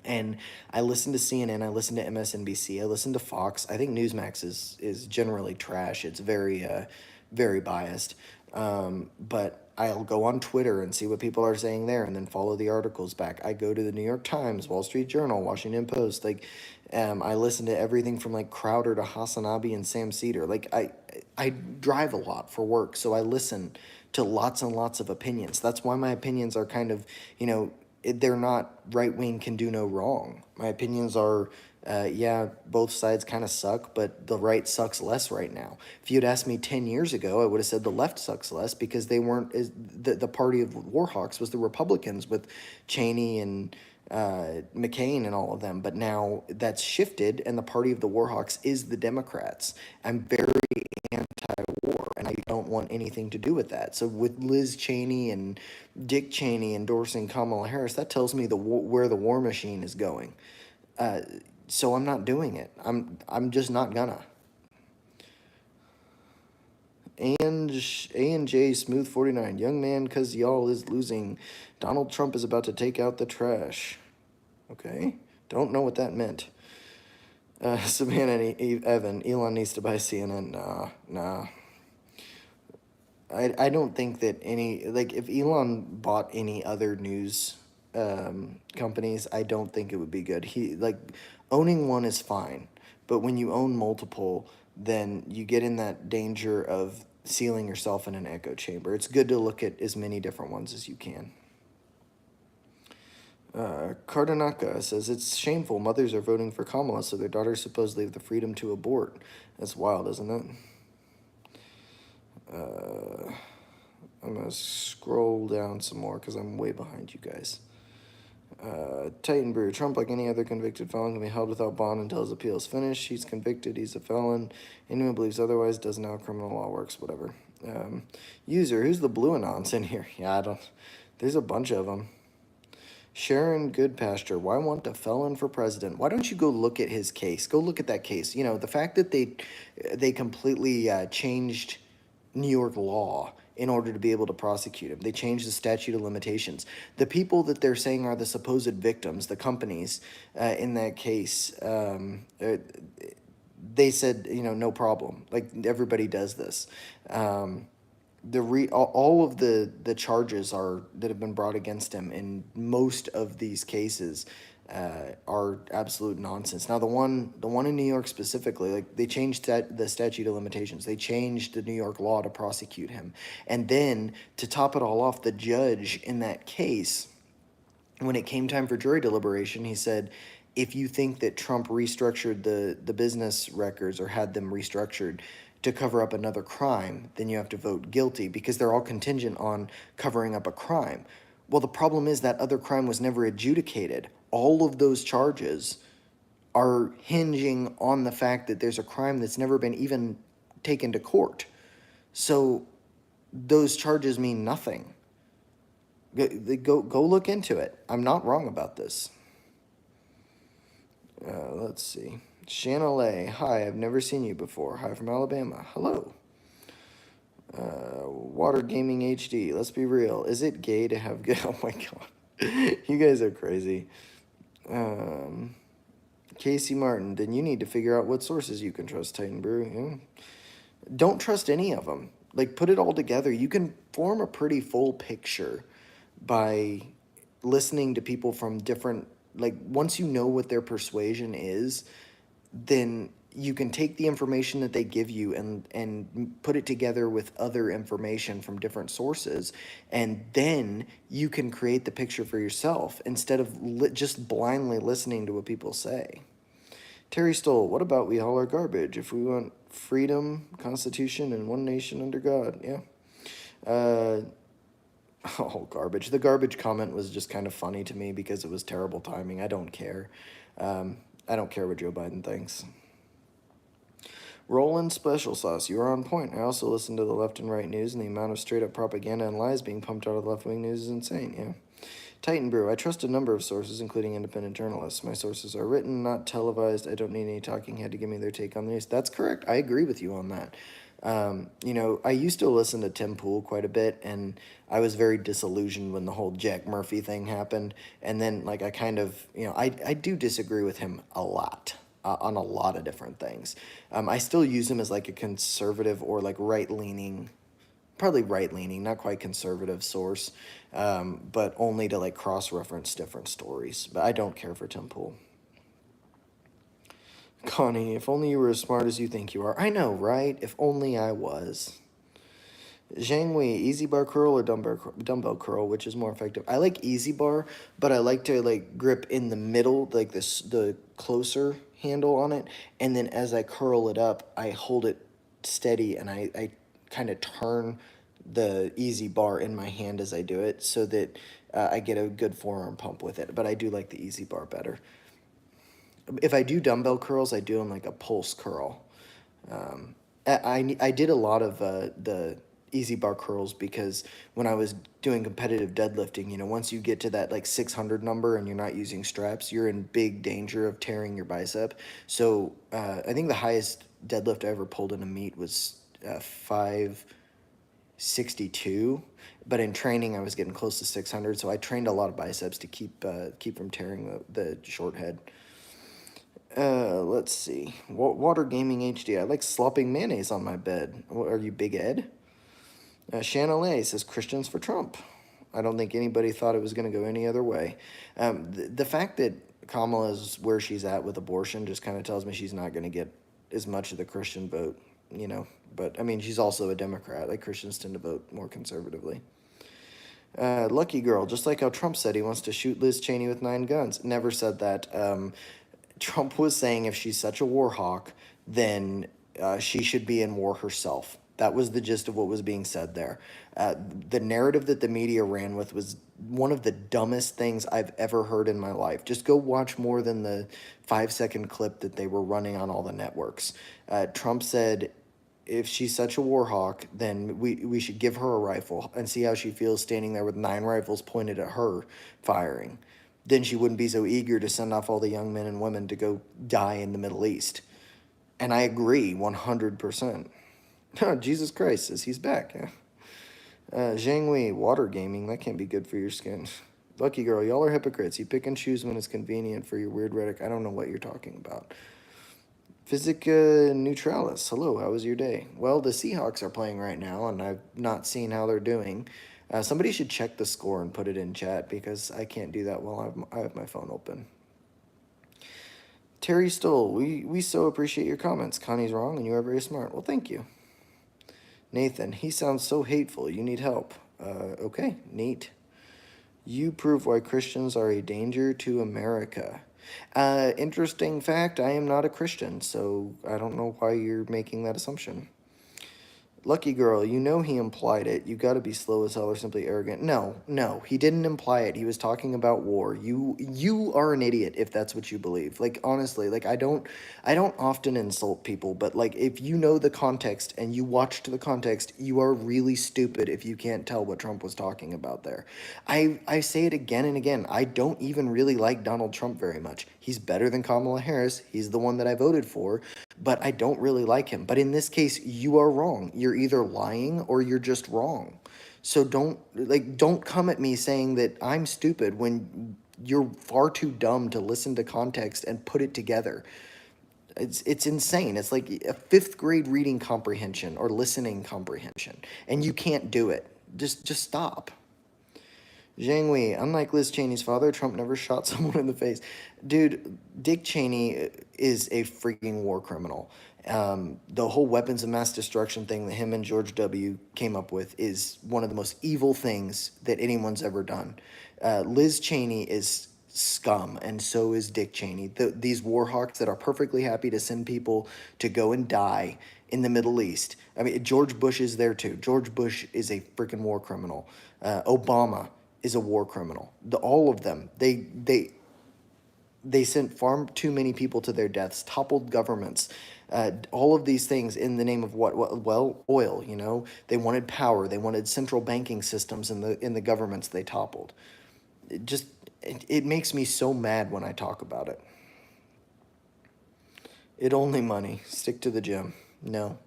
And I listen to CNN, I listen to MSNBC, I listen to Fox. I think Newsmax is generally trash. It's very biased. But I'll go on Twitter and see what people are saying there, and then follow the articles back. I go to the New York Times, Wall Street Journal, Washington Post. Like, I listen to everything from, like, Crowder to Hasanabi and Sam Cedar. Like, I drive a lot for work, so I listen to lots and lots of opinions. That's why my opinions are kind of, you know, they're not right wing can do no wrong. My opinions are, yeah, both sides kind of suck, but the right sucks less right now. If you'd asked me 10 years ago, I would have said the left sucks less because they weren't as the party of Warhawks was the Republicans with Cheney and McCain and all of them. But now that's shifted, and the party of the Warhawks is the Democrats. I'm very anti-war, and I don't want anything to do with that. So with Liz Cheney and Dick Cheney endorsing Kamala Harris, that tells me where the war machine is going. So I'm not doing it. I'm just not gonna. And A&J Smooth 49, young man, cause y'all is losing. Donald Trump is about to take out the trash. Okay, don't know what that meant. Savannah Evan, Elon needs to buy CNN. Nah. I don't think that any, like, if Elon bought any other news companies, I don't think it would be good. Owning one is fine, but when you own multiple, then you get in that danger of sealing yourself in an echo chamber. It's good to look at as many different ones as you can. Kardanaka says, it's shameful. Mothers are voting for Kamala, so their daughters supposedly have the freedom to abort. That's wild, isn't it? I'm going to scroll down some more because I'm way behind you guys. Titan Brew, Trump, like any other convicted felon, can be held without bond until his appeal is finished. He's convicted, he's a felon. Anyone who believes otherwise doesn't know how criminal law works, whatever. User, who's the blue anons in here? Yeah, I don't. There's a bunch of them. Sharon Goodpasture, why want a felon for president? Why don't you go look at his case? Go look at that case. You know, the fact that they completely changed New York law in order to be able to prosecute him. They changed the statute of limitations. The people that they're saying are the supposed victims, the companies in that case, they said, you know, no problem. Like, everybody does this. All of the charges that have been brought against him in most of these cases are absolute nonsense. Now the one in New York specifically, like, they changed the statute of limitations. They changed the New York law to prosecute him, and then to top it all off, the judge in that case, when it came time for jury deliberation, he said, if you think that Trump restructured the business records or had them restructured to cover up another crime, then you have to vote guilty because they're all contingent on covering up a crime. Well, the problem is that other crime was never adjudicated. All of those charges are hinging on the fact that there's a crime that's never been even taken to court. So those charges mean nothing. Go look into it. I'm not wrong about this. Let's see. Shanalay, hi, I've never seen you before. Hi from Alabama. Hello. Water Gaming HD, let's be real. Is it gay to have good? Oh my god. You guys are crazy. Casey Martin, then you need to figure out what sources you can trust, Titan Brew. Yeah. Don't trust any of them. Like, put it all together. You can form a pretty full picture by listening to people from different, like, once you know what their persuasion is, then you can take the information that they give you and put it together with other information from different sources, and then you can create the picture for yourself instead of just blindly listening to what people say. Terry Stoll, what about we all are garbage if we want freedom, constitution, and one nation under God? Yeah. Oh, garbage. The garbage comment was just kind of funny to me because it was terrible timing. I don't care. I don't care what Joe Biden thinks. Roland Special Sauce, you are on point. I also listen to the left and right news, and the amount of straight-up propaganda and lies being pumped out of the left-wing news is insane, yeah. Titan Brew, I trust a number of sources, including independent journalists. My sources are written, not televised. I don't need any talking head to give me their take on the news. That's correct. I agree with you on that. You know, I used to listen to Tim Pool quite a bit, and I was very disillusioned when the whole Jack Murphy thing happened. And then, like, I kind of, you know, I do disagree with him a lot. On a lot of different things. I still use him as like a conservative or like right-leaning, probably right-leaning, not quite conservative source, but only to like cross-reference different stories. But I don't care for Tim Pool. Connie, if only you were as smart as you think you are. I know, right? If only I was. Zhang Wei, easy bar curl or dumbbell curl, which is more effective? I like easy bar, but I like to like grip in the middle, like this the closer handle on it, and then as I curl it up, I hold it steady and I kind of turn the easy bar in my hand as I do it so that I get a good forearm pump with it. But I do like the easy bar better. If I do dumbbell curls, I do them like a pulse curl. I did a lot of the easy bar curls because when I was doing competitive deadlifting, you know, once you get to that like 600 number and you're not using straps, you're in big danger of tearing your bicep. So I think the highest deadlift I ever pulled in a meet was 562, but in training I was getting close to 600. So I trained a lot of biceps to keep from tearing the short head. Let's see. Water Gaming HD. I like slopping mayonnaise on my bed. Are you Big Ed? Chanelay says Christians for Trump. I don't think anybody thought it was going to go any other way. The fact that Kamala is where she's at with abortion just kind of tells me she's not going to get as much of the Christian vote, you know. But, I mean, she's also a Democrat. Like, Christians tend to vote more conservatively. Lucky girl, just like how Trump said he wants to shoot Liz Cheney with 9 guns. Never said that. Trump was saying if she's such a Warhawk, then she should be in war herself. That was the gist of what was being said there. The narrative that the media ran with was one of the dumbest things I've ever heard in my life. Just go watch more than the 5-second clip that they were running on all the networks. Trump said, if she's such a Warhawk, then we should give her a rifle and see how she feels standing there with 9 rifles pointed at her firing. Then she wouldn't be so eager to send off all the young men and women to go die in the Middle East. And I agree 100%. Jesus Christ says he's back. Yeah. Zhang Wei, water gaming, that can't be good for your skin. Lucky girl, y'all are hypocrites. You pick and choose when it's convenient for your weird rhetoric. I don't know what you're talking about. Physica Neutralis, hello, how was your day? Well, the Seahawks are playing right now, and I've not seen how they're doing. Somebody should check the score and put it in chat because I can't do that while I have my phone open. Terry Stoll, we so appreciate your comments. Connie's wrong and you are very smart. Well, thank you. Nathan, he sounds so hateful. You need help. Okay, neat. You prove why Christians are a danger to America. Interesting fact, I am not a Christian, so I don't know why you're making that assumption. Lucky girl, you know he implied it. You gotta be slow as hell or simply arrogant. No, he didn't imply it. He was talking about war. You are an idiot if that's what you believe. Like, honestly, like I don't often insult people, but like if you know the context and you watched the context, you are really stupid if you can't tell what Trump was talking about there. I say it again and again. I don't even really like Donald Trump very much. He's better than Kamala Harris. He's the one that I voted for, but I don't really like him. But in this case, you are wrong. You're either lying or you're just wrong. So don't come at me saying that I'm stupid when you're far too dumb to listen to context and put it together. It's insane. It's like a 5th grade reading comprehension or listening comprehension, and you can't do it. Just stop. Zhang Wei, unlike Liz Cheney's father, Trump never shot someone in the face. Dude, Dick Cheney is a freaking war criminal. The whole weapons of mass destruction thing that him and George W. came up with is one of the most evil things that anyone's ever done. Liz Cheney is scum, and so is Dick Cheney. These Warhawks that are perfectly happy to send people to go and die in the Middle East. I mean, George Bush is there too. George Bush is a freaking war criminal. Obama is a war criminal. All of them, they sent far too many people to their deaths, toppled governments, all of these things in the name of what? Well, oil. You know, they wanted power. They wanted central banking systems in the governments they toppled. It makes me so mad when I talk about it. It only money. Stick to the gym. No,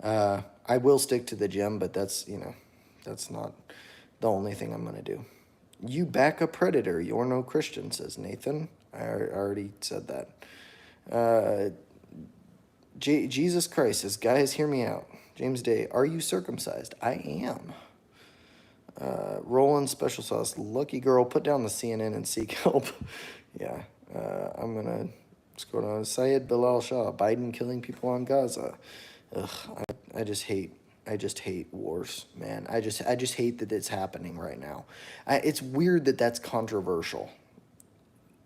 I will stick to the gym, but that's not the only thing I'm gonna do. You back a predator. You're no Christian, says Nathan. I already said that. Jesus Christ says, guys, hear me out. James Day, are you circumcised? I am. Roland Special Sauce, lucky girl, put down the CNN and seek help. Yeah, I'm gonna scroll down. Syed Bilal Shah, Biden killing people on Gaza. Ugh, I just hate I just hate wars, man. I just hate that it's happening right now. It's weird that that's controversial.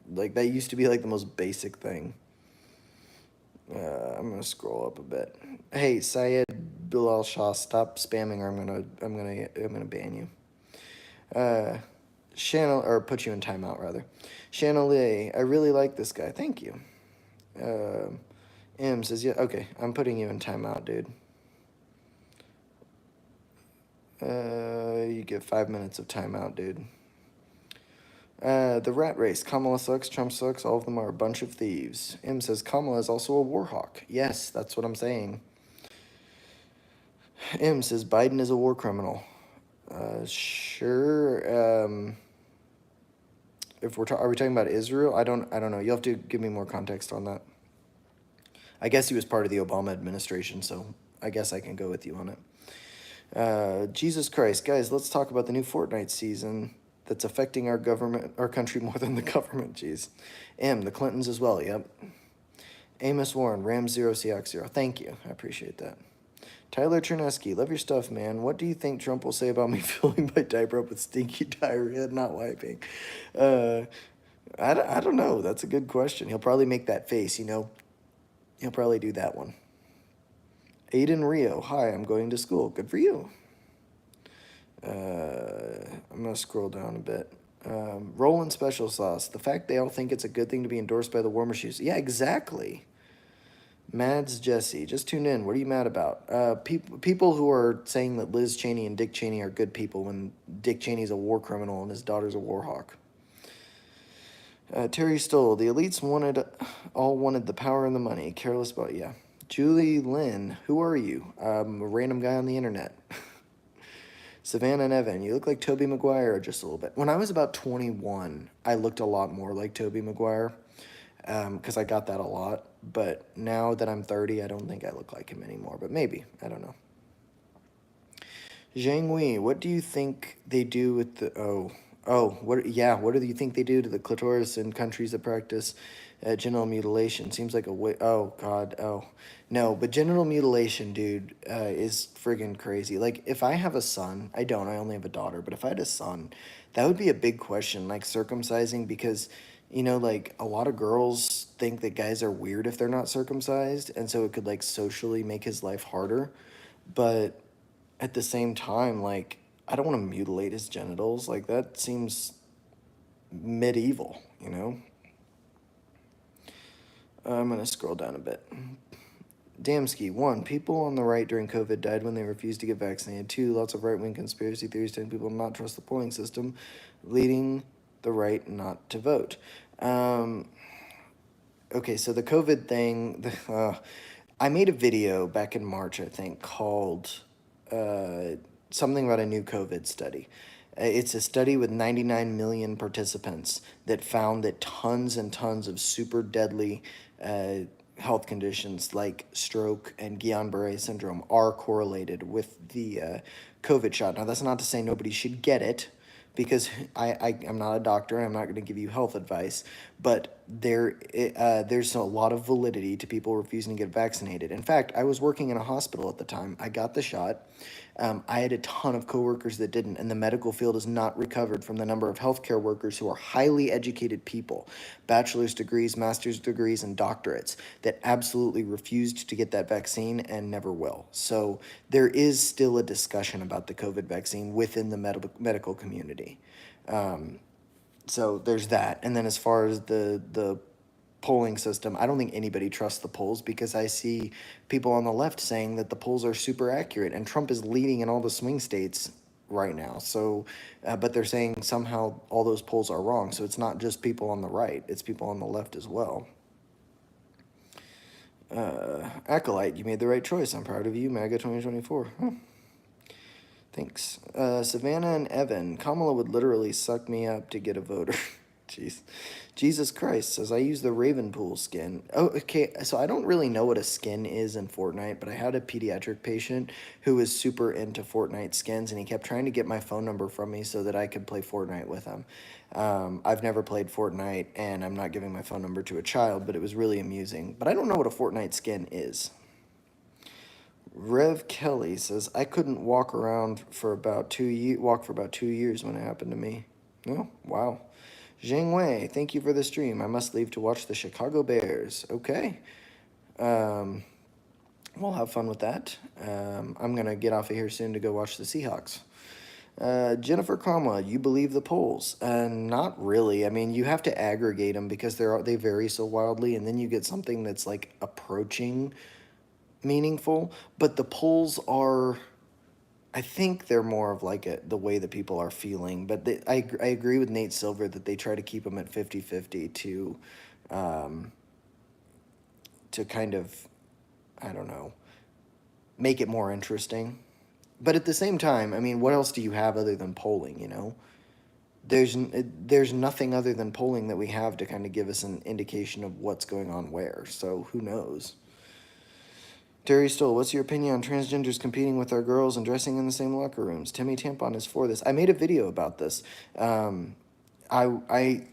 Like that used to be like the most basic thing. I'm gonna scroll up a bit. Hey, Syed Bilal Shah, stop spamming, or I'm gonna ban you. Channel or put you in timeout rather. Channelie, I really like this guy. Thank you. M says yeah. Okay, I'm putting you in timeout, dude. You get 5 minutes of timeout, dude. The rat race. Kamala sucks, Trump sucks, all of them are a bunch of thieves. M says Kamala is also a Warhawk. Yes, that's what I'm saying. M says Biden is a war criminal. Sure. If are we talking about Israel? I don't know. You'll have to give me more context on that. I guess he was part of the Obama administration, so I guess I can go with you on it. Jesus Christ, guys, let's talk about the new Fortnite season that's affecting our government, our country more than the government. Jeez. M, the Clintons as well. Yep. Amos Warren, Ram 0 Seahawks 0. Thank you. I appreciate that. Tyler Chernesky, love your stuff, man. What do you think Trump will say about me filling my diaper up with stinky diarrhea, not wiping? I don't know. That's a good question. He'll probably make that face, you know. He'll probably do that one. Aiden Rio, hi, I'm going to school. Good for you. I'm going to scroll down a bit. Roland Special Sauce, the fact they all think it's a good thing to be endorsed by the War Machines. Yeah, exactly. Mads Jesse, just tune in. What are you mad about? People who are saying that Liz Cheney and Dick Cheney are good people when Dick Cheney's a war criminal and his daughter's a Warhawk. Terry Stoll, the elites all wanted the power and the money. Careless about, yeah. Julie Lynn, who are you? A random guy on the internet. Savannah and Evan, you look like Tobey Maguire just a little bit. When I was about 21, I looked a lot more like Tobey Maguire because I got that a lot. But now that I'm 30, I don't think I look like him anymore. But maybe. I don't know. Zhang Wei, what do you think they do with the... what do you think they do to the clitoris in countries that practice genital mutilation? Seems like a way... Oh, God, oh. No, but genital mutilation, dude, is friggin' crazy. Like, if I have a son... I don't, I only have a daughter. But if I had a son, that would be a big question, like circumcising, because... You know, like, a lot of girls think that guys are weird if they're not circumcised, and so it could, like, socially make his life harder. But at the same time, like, I don't want to mutilate his genitals. Like, that seems medieval, you know? I'm going to scroll down a bit. Damsky, 1, people on the right during COVID died when they refused to get vaccinated. 2, lots of right-wing conspiracy theories telling people not trust the polling system, leading the right not to vote. Okay, so the COVID thing, I made a video back in March, I think, called something about a new COVID study. It's a study with 99 million participants that found that tons and tons of super deadly health conditions like stroke and Guillain-Barré syndrome are correlated with the COVID shot. Now, that's not to say nobody should get it, because I'm not a doctor and I'm not going to give you health advice, but there's a lot of validity to people refusing to get vaccinated. In fact, I was working in a hospital at the time. I got the shot. I had a ton of coworkers that didn't, and the medical field has not recovered from the number of healthcare workers who are highly educated people, bachelor's degrees, master's degrees, and doctorates, that absolutely refused to get that vaccine and never will. So there is still a discussion about the COVID vaccine within the medical community. So there's that. And then as far as the polling system, I don't think anybody trusts the polls, because I see people on the left saying that the polls are super accurate, and Trump is leading in all the swing states right now. So, but they're saying somehow all those polls are wrong. So it's not just people on the right, it's people on the left as well. Acolyte, you made the right choice. I'm proud of you. MAGA 2024. Huh. Thanks. Savannah and Evan, Kamala would literally suck me up to get a voter. Jeez. Jesus Christ says, I use the Ravenpool skin. Oh, okay, so I don't really know what a skin is in Fortnite, but I had a pediatric patient who was super into Fortnite skins, and he kept trying to get my phone number from me so that I could play Fortnite with him. I've never played Fortnite, and I'm not giving my phone number to a child, but it was really amusing. But I don't know what a Fortnite skin is. Rev Kelly says, I couldn't walk for about 2 years when it happened to me. Oh, wow. Zhang Wei, thank you for the stream. I must leave to watch the Chicago Bears. Okay. Um, we'll have fun with that. I'm going to get off of here soon to go watch the Seahawks. Jennifer Comma, you believe the polls? Not really. I mean, you have to aggregate them because they vary so wildly, and then you get something that's like approaching meaningful. But the polls are, I think they're more of like the way that people are feeling. But I agree with Nate Silver that they try to keep them at 50-50 um, to kind of, I don't know, make it more interesting. But at the same time, I mean, what else do you have other than polling, you know? There's nothing other than polling that we have to kind of give us an indication of what's going on where. So who knows? Terry Stoll, what's your opinion on transgenders competing with our girls and dressing in the same locker rooms? Timmy Tampon is for this. I made a video about this. Um, I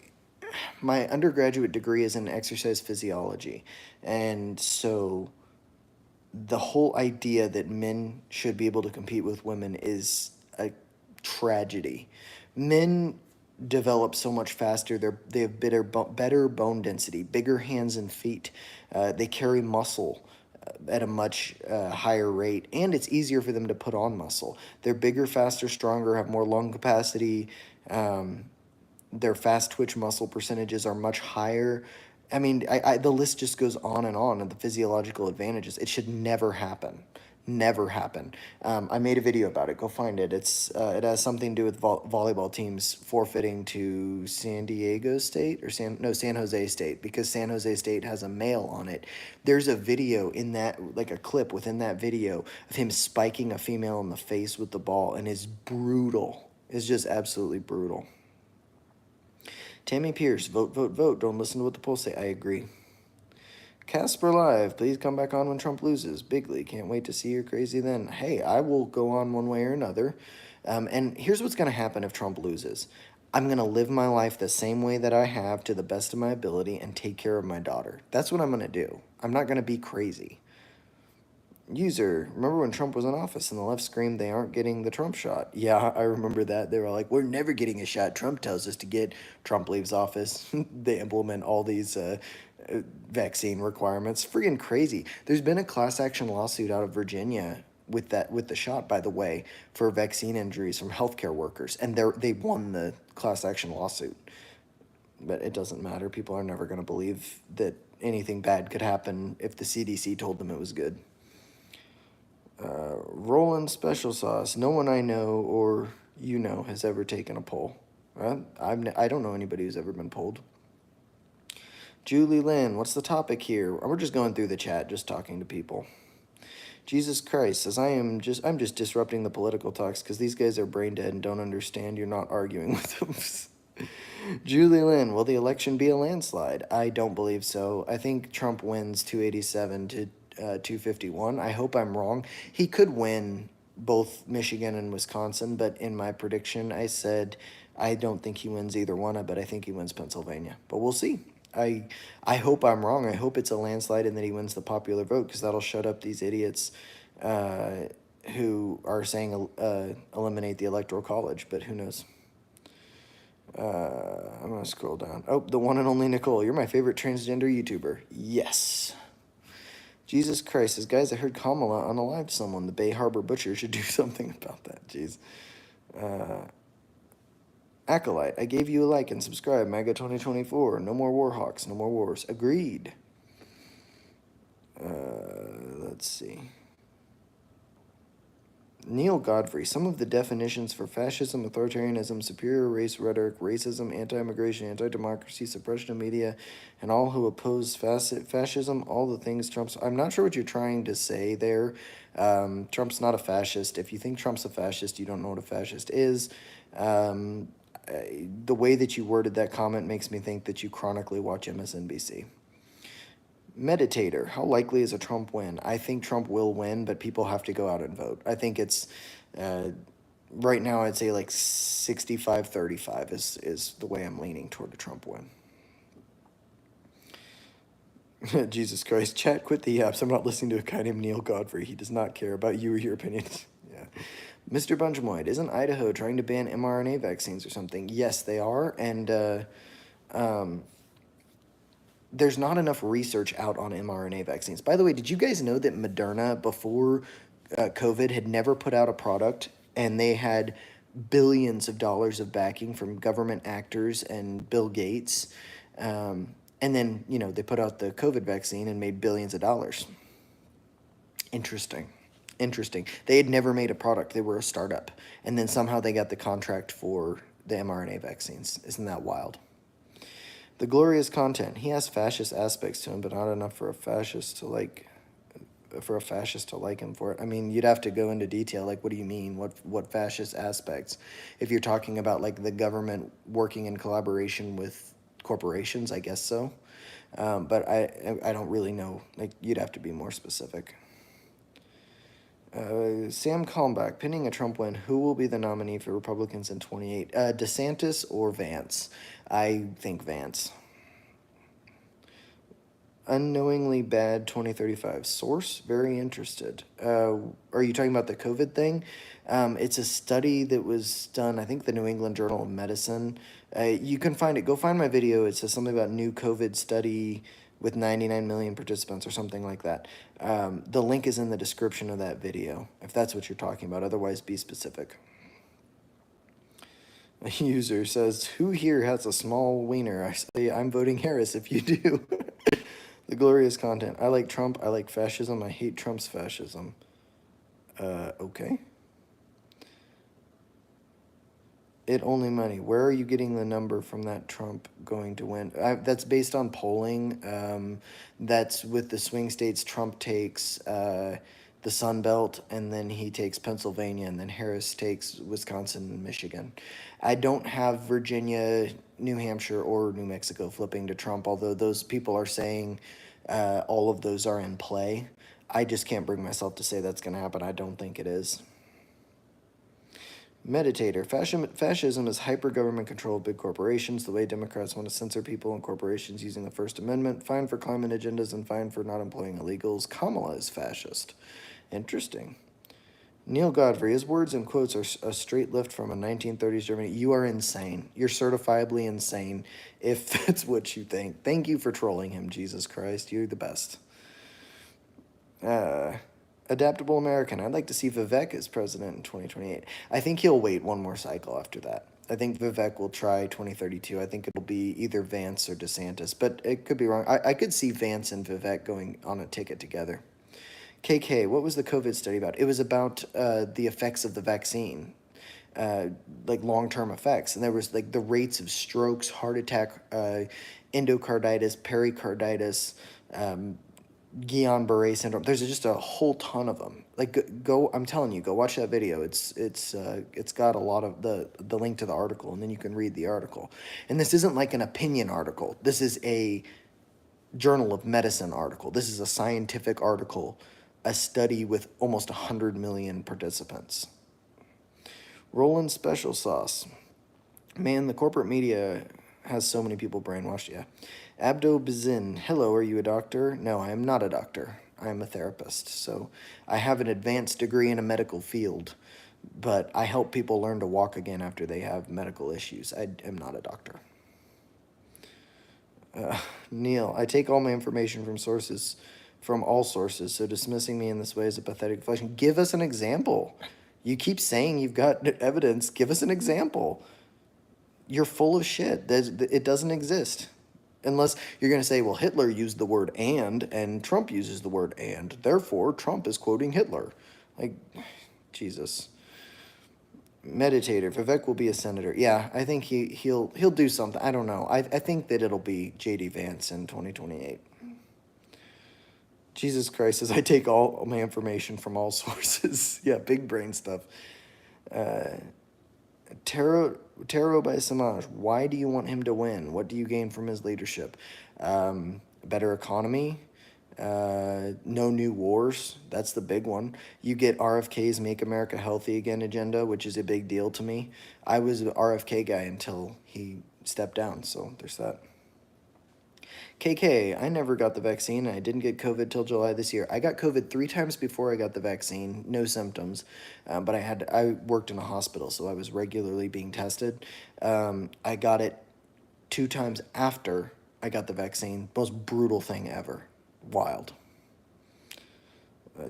my undergraduate degree is in exercise physiology, and so the whole idea that men should be able to compete with women is a tragedy. Men develop so much faster. They have better bone density, bigger hands and feet. They carry muscle at a much higher rate, and it's easier for them to put on muscle. They're bigger, faster, stronger, have more lung capacity. Um, their fast twitch muscle percentages are much higher. I mean, the list just goes on of the physiological advantages. It should never happen. Never happen. I made a video about it. Go find it. It has something to do with volleyball teams forfeiting to San Diego State or San Jose State because San Jose State has a male on it. There's a video in that, like a clip within that video of him spiking a female in the face with the ball, and it's brutal. It's just absolutely brutal. Tammy Pierce, vote, vote, vote. Don't listen to what the polls say. I agree. Casper Live, please come back on when Trump loses. Bigly, can't wait to see you crazy then. Hey, I will go on one way or another. And here's what's going to happen if Trump loses. I'm going to live my life the same way that I have to the best of my ability and take care of my daughter. That's what I'm going to do. I'm not going to be crazy. User, remember when Trump was in office and the left screamed they aren't getting the Trump shot? Yeah, I remember that. They were like, we're never getting a shot. Trump tells us to get. Trump leaves office. They implement all these vaccine requirements. Freaking crazy. There's been a class action lawsuit out of Virginia with the shot, by the way, for vaccine injuries from healthcare workers, and they won the class action lawsuit. But it doesn't matter. People are never going to believe that anything bad could happen if the CDC told them it was good. Roland Special Sauce. No one I know or you know has ever taken a poll. I don't know anybody who's ever been polled. Julie Lynn, what's the topic here? We're just going through the chat, just talking to people. Jesus Christ says, I'm just disrupting the political talks because these guys are brain dead and don't understand. You're not arguing with them. Julie Lynn, will the election be a landslide? I don't believe so. I think Trump wins 287 to 251. I hope I'm wrong. He could win both Michigan and Wisconsin, but in my prediction, I said I don't think he wins either one, but I think he wins Pennsylvania. But we'll see. I hope I'm wrong. I hope it's a landslide and that he wins the popular vote because that'll shut up these idiots who are saying eliminate the Electoral College, but who knows. I'm going to scroll down. Oh, the one and only Nicole. You're my favorite transgender YouTuber. Yes. Jesus Christ. Says, guys, I heard Kamala unalive someone. The Bay Harbor Butcher should do something about that. Jeez. Acolyte. I gave you a like and subscribe. MAGA 2024. No more Warhawks. No more wars. Agreed. Let's see. Neil Godfrey, some of the definitions for fascism, authoritarianism, superior race rhetoric, racism, anti-immigration, anti-democracy, suppression of media, and all who oppose fascism, all the things Trump's... I'm not sure what you're trying to say there. Trump's not a fascist. If you think Trump's a fascist, you don't know what a fascist is. The way that you worded that comment makes me think that you chronically watch MSNBC. Meditator, how likely is a Trump win? I think Trump will win, but people have to go out and vote. I think it's, right now I'd say like 65-35 is the way I'm leaning toward a Trump win. Jesus Christ. Chat, quit the apps. I'm not listening to a guy named Neil Godfrey. He does not care about you or your opinions. Yeah. Mr. Bunchamoid, isn't Idaho trying to ban mRNA vaccines or something? Yes, they are. And there's not enough research out on mRNA vaccines. By the way, did you guys know that Moderna, before COVID, had never put out a product, and they had billions of dollars of backing from government actors and Bill Gates? And then, they put out the COVID vaccine and made billions of dollars. Interesting. Interesting. They had never made a product. They were a startup. And then somehow they got the contract for the mRNA vaccines. Isn't that wild? The glorious content. He has fascist aspects to him, but not enough for a fascist to like him for it. I mean, you'd have to go into detail. Like, what do you mean? What fascist aspects? If you're talking about like the government working in collaboration with corporations, I guess so. But I don't really know. Like, you'd have to be more specific. Sam Kalmbach, pinning a Trump win. Who will be the nominee for Republicans in 28? DeSantis or Vance? I think Vance. Unknowingly bad 2035. Source? Very interested. Are you talking about the COVID thing? It's a study that was done, I think, the New England Journal of Medicine. You can find it. Go find my video. It says something about new COVID study with 99 million participants or something like that. The link is in the description of that video, if that's what you're talking about. Otherwise, be specific. A user says, who here has a small wiener? I say, I'm voting Harris if you do. The glorious content. I like Trump. I like fascism. I hate Trump's fascism. Okay. It only money. Where are you getting the number from that Trump going to win? That's based on polling. That's with the swing states. Trump takes the Sun Belt, and then he takes Pennsylvania, and then Harris takes Wisconsin and Michigan. I don't have Virginia, New Hampshire, or New Mexico flipping to Trump, although those people are saying all of those are in play. I just can't bring myself to say that's going to happen. I don't think it is. Meditator. Fascism is hyper-government control of big corporations, the way Democrats want to censor people and corporations using the First Amendment, fine for climate agendas, and fine for not employing illegals. Kamala is fascist. Interesting. Neil Godfrey, his words and quotes are a straight lift from a 1930s Germany. You are insane. You're certifiably insane if that's what you think. Thank you for trolling him, Jesus Christ. You're the best. Adaptable American. I'd like to see Vivek as president in 2028. I think he'll wait one more cycle after that. I think Vivek will try 2032. I think it'll be either Vance or DeSantis, but it could be wrong. I could see Vance and Vivek going on a ticket together. KK, what was the COVID study about? It was about the effects of the vaccine, like long-term effects. And there was like the rates of strokes, heart attack, endocarditis, pericarditis, Guillain-Barré syndrome. There's just a whole ton of them. Like go, I'm telling you, go watch that video. It's got a lot of the link to the article, and then you can read the article. And this isn't like an opinion article. This is a Journal of Medicine article. This is a scientific article, a study with almost 100 million participants. Roland Special Sauce. Man, the corporate media has so many people brainwashed. Yeah. Abdo Bazin. Hello, are you a doctor? No, I am not a doctor. I am a therapist. So I have an advanced degree in a medical field, but I help people learn to walk again after they have medical issues. I am not a doctor. Neil, I take all my information from all sources, so dismissing me in this way is a pathetic reflection. Give us an example. You keep saying you've got evidence. Give us an example. You're full of shit. It doesn't exist. Unless you're going to say, well, Hitler used the word and Trump uses the word and, therefore Trump is quoting Hitler. Like, Jesus. Meditator. Vivek will be a senator. Yeah, I think he'll do something. I don't know. I think that it'll be J.D. Vance in 2028. Jesus Christ, as I take all my information from all sources. Yeah, big brain stuff. Tarot by Samaj. Why do you want him to win? What do you gain from his leadership? Better economy. No new wars. That's the big one. You get RFK's Make America Healthy Again agenda, which is a big deal to me. I was an RFK guy until he stepped down, so there's that. KK, I never got the vaccine. I didn't get COVID till July this year. I got COVID 3 times before I got the vaccine, no symptoms, but I worked in a hospital, so I was regularly being tested. I got it 2 times after I got the vaccine. Most brutal thing ever. Wild.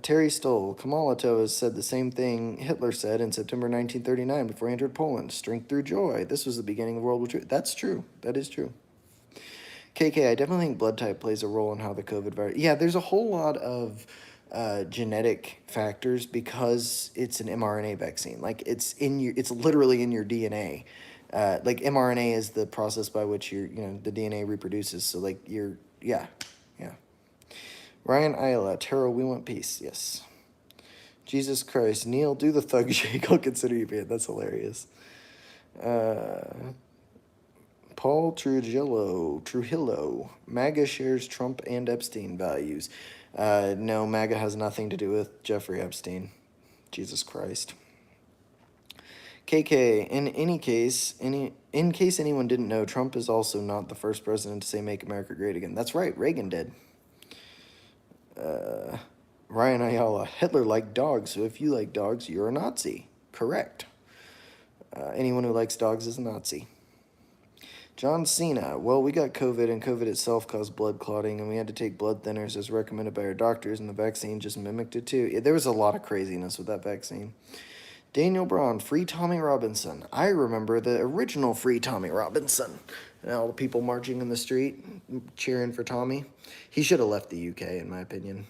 Terry Stoll, Kamala has said the same thing Hitler said in September 1939 before he entered Poland. Strength through joy. This was the beginning of World War II. That's true. That is true. KK, I definitely think blood type plays a role in how the COVID virus. Yeah, there's a whole lot of genetic factors because it's an mRNA vaccine. Like it's literally in your DNA. Like mRNA is the process by which the DNA reproduces. So like yeah. Ryan Ayala, Taro, we want peace. Yes. Jesus Christ, Neil, do the thug shake. I'll consider you banned. That's hilarious. Paul Trujillo, MAGA shares Trump and Epstein values. No, MAGA has nothing to do with Jeffrey Epstein. Jesus Christ. KK, in case anyone didn't know, Trump is also not the first president to say "Make America Great Again." That's right, Reagan did. Ryan Ayala, Hitler liked dogs, so if you like dogs, you're a Nazi. Correct. Anyone who likes dogs is a Nazi. John Cena, well, we got COVID, and COVID itself caused blood clotting, and we had to take blood thinners as recommended by our doctors, and the vaccine just mimicked it too. Yeah, there was a lot of craziness with that vaccine. Daniel Braun, Free Tommy Robinson. I remember the original Free Tommy Robinson. And all the people marching in the street, cheering for Tommy. He should have left the UK, in my opinion.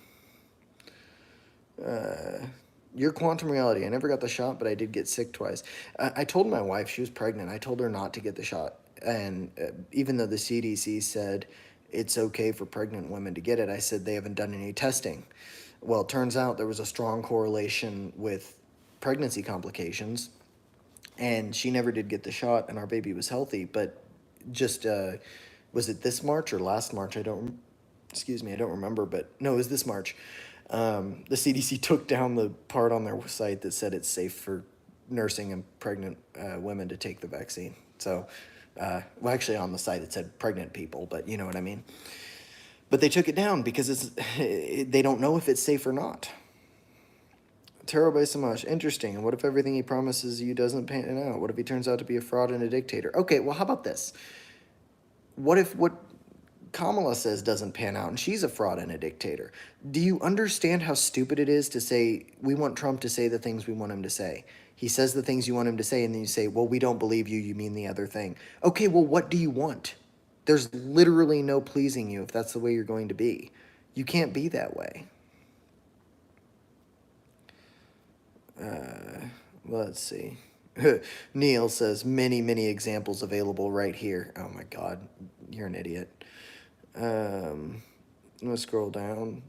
Your quantum reality. I never got the shot, but I did get sick twice. I told my wife, she was pregnant, I told her not to get the shot. And even though the CDC said it's okay for pregnant women to get it, I said they haven't done any testing. Well, it turns out there was a strong correlation with pregnancy complications, and she never did get the shot, and our baby was healthy. But just, was it this March or last March? I don't remember, but no, it was this March. The CDC took down the part on their site that said it's safe for nursing and pregnant women to take the vaccine. So, well, actually on the site it said pregnant people, but you know what I mean. But they took it down because they don't know if it's safe or not. Taro by Samash, interesting. And what if everything he promises you doesn't pan out? What if he turns out to be a fraud and a dictator? Okay, well, how about this? What if what Kamala says doesn't pan out and she's a fraud and a dictator? Do you understand how stupid it is to say, we want Trump to say the things we want him to say? He says the things you want him to say, and then you say, well, we don't believe you, you mean the other thing. Okay, well, what do you want? There's literally no pleasing you if that's the way you're going to be. You can't be that way. Let's see. Neil says, many examples available right here. Oh my God, you're an idiot. I'm gonna scroll down.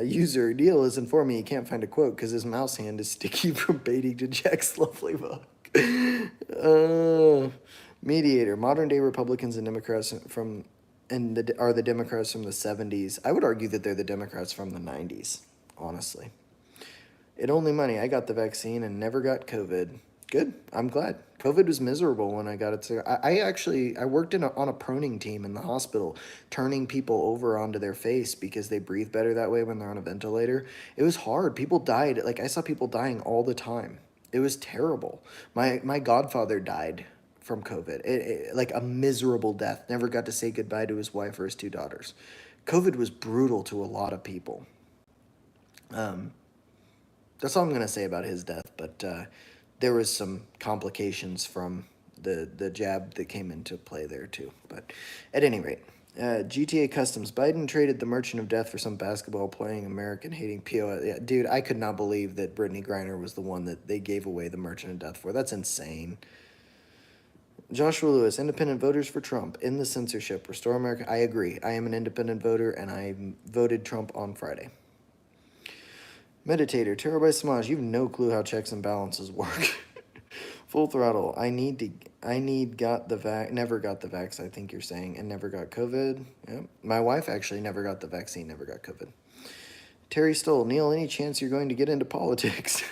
User Neil has informed me he can't find a quote because his mouse hand is sticky from baiting to Jack's lovely book. Mediator, modern day Republicans and Democrats are the Democrats from the 70s. I would argue that they're the Democrats from the 90s, honestly. It only money. I got the vaccine and never got COVID. Good. I'm glad. COVID was miserable when I got it. So I worked on a proning team in the hospital, turning people over onto their face because they breathe better that way when they're on a ventilator. It was hard. People died. Like, I saw people dying all the time. It was terrible. My godfather died from COVID. Like a miserable death. Never got to say goodbye to his wife or his 2 daughters. COVID was brutal to a lot of people. That's all I'm going to say about his death, but there was some complications from the jab that came into play there too. But at any rate, GTA Customs, Biden traded the Merchant of Death for some basketball-playing, American-hating POS. Yeah, dude, I could not believe that Brittany Griner was the one that they gave away the Merchant of Death for. That's insane. Joshua Lewis, independent voters for Trump, in the censorship, restore America. I agree. I am an independent voter, and I voted Trump on Friday. Meditator, Terror by Samaj, you have no clue how checks and balances work. Full throttle, never got the vax, I think you're saying, and never got COVID. Yep. My wife actually never got the vaccine, never got COVID. Terry Stoll, Neil, any chance you're going to get into politics?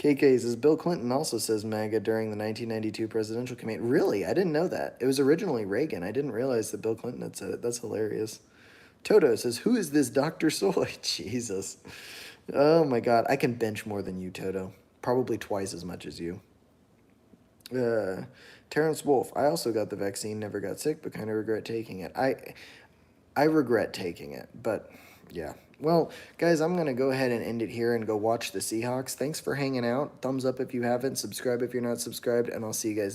KK says Bill Clinton also says MAGA during the 1992 presidential campaign. Really? I didn't know that. It was originally Reagan. I didn't realize that Bill Clinton had said it. That's hilarious. Toto says, "Who is this Dr. Soy?" Jesus. Oh my God. I can bench more than you, Toto. Probably twice as much as you. Terrence Wolf. I also got the vaccine, never got sick, but kind of regret taking it. I regret taking it, but yeah. Well, guys, I'm going to go ahead and end it here and go watch the Seahawks. Thanks for hanging out. Thumbs up if you haven't, subscribe if you're not subscribed, and I'll see you guys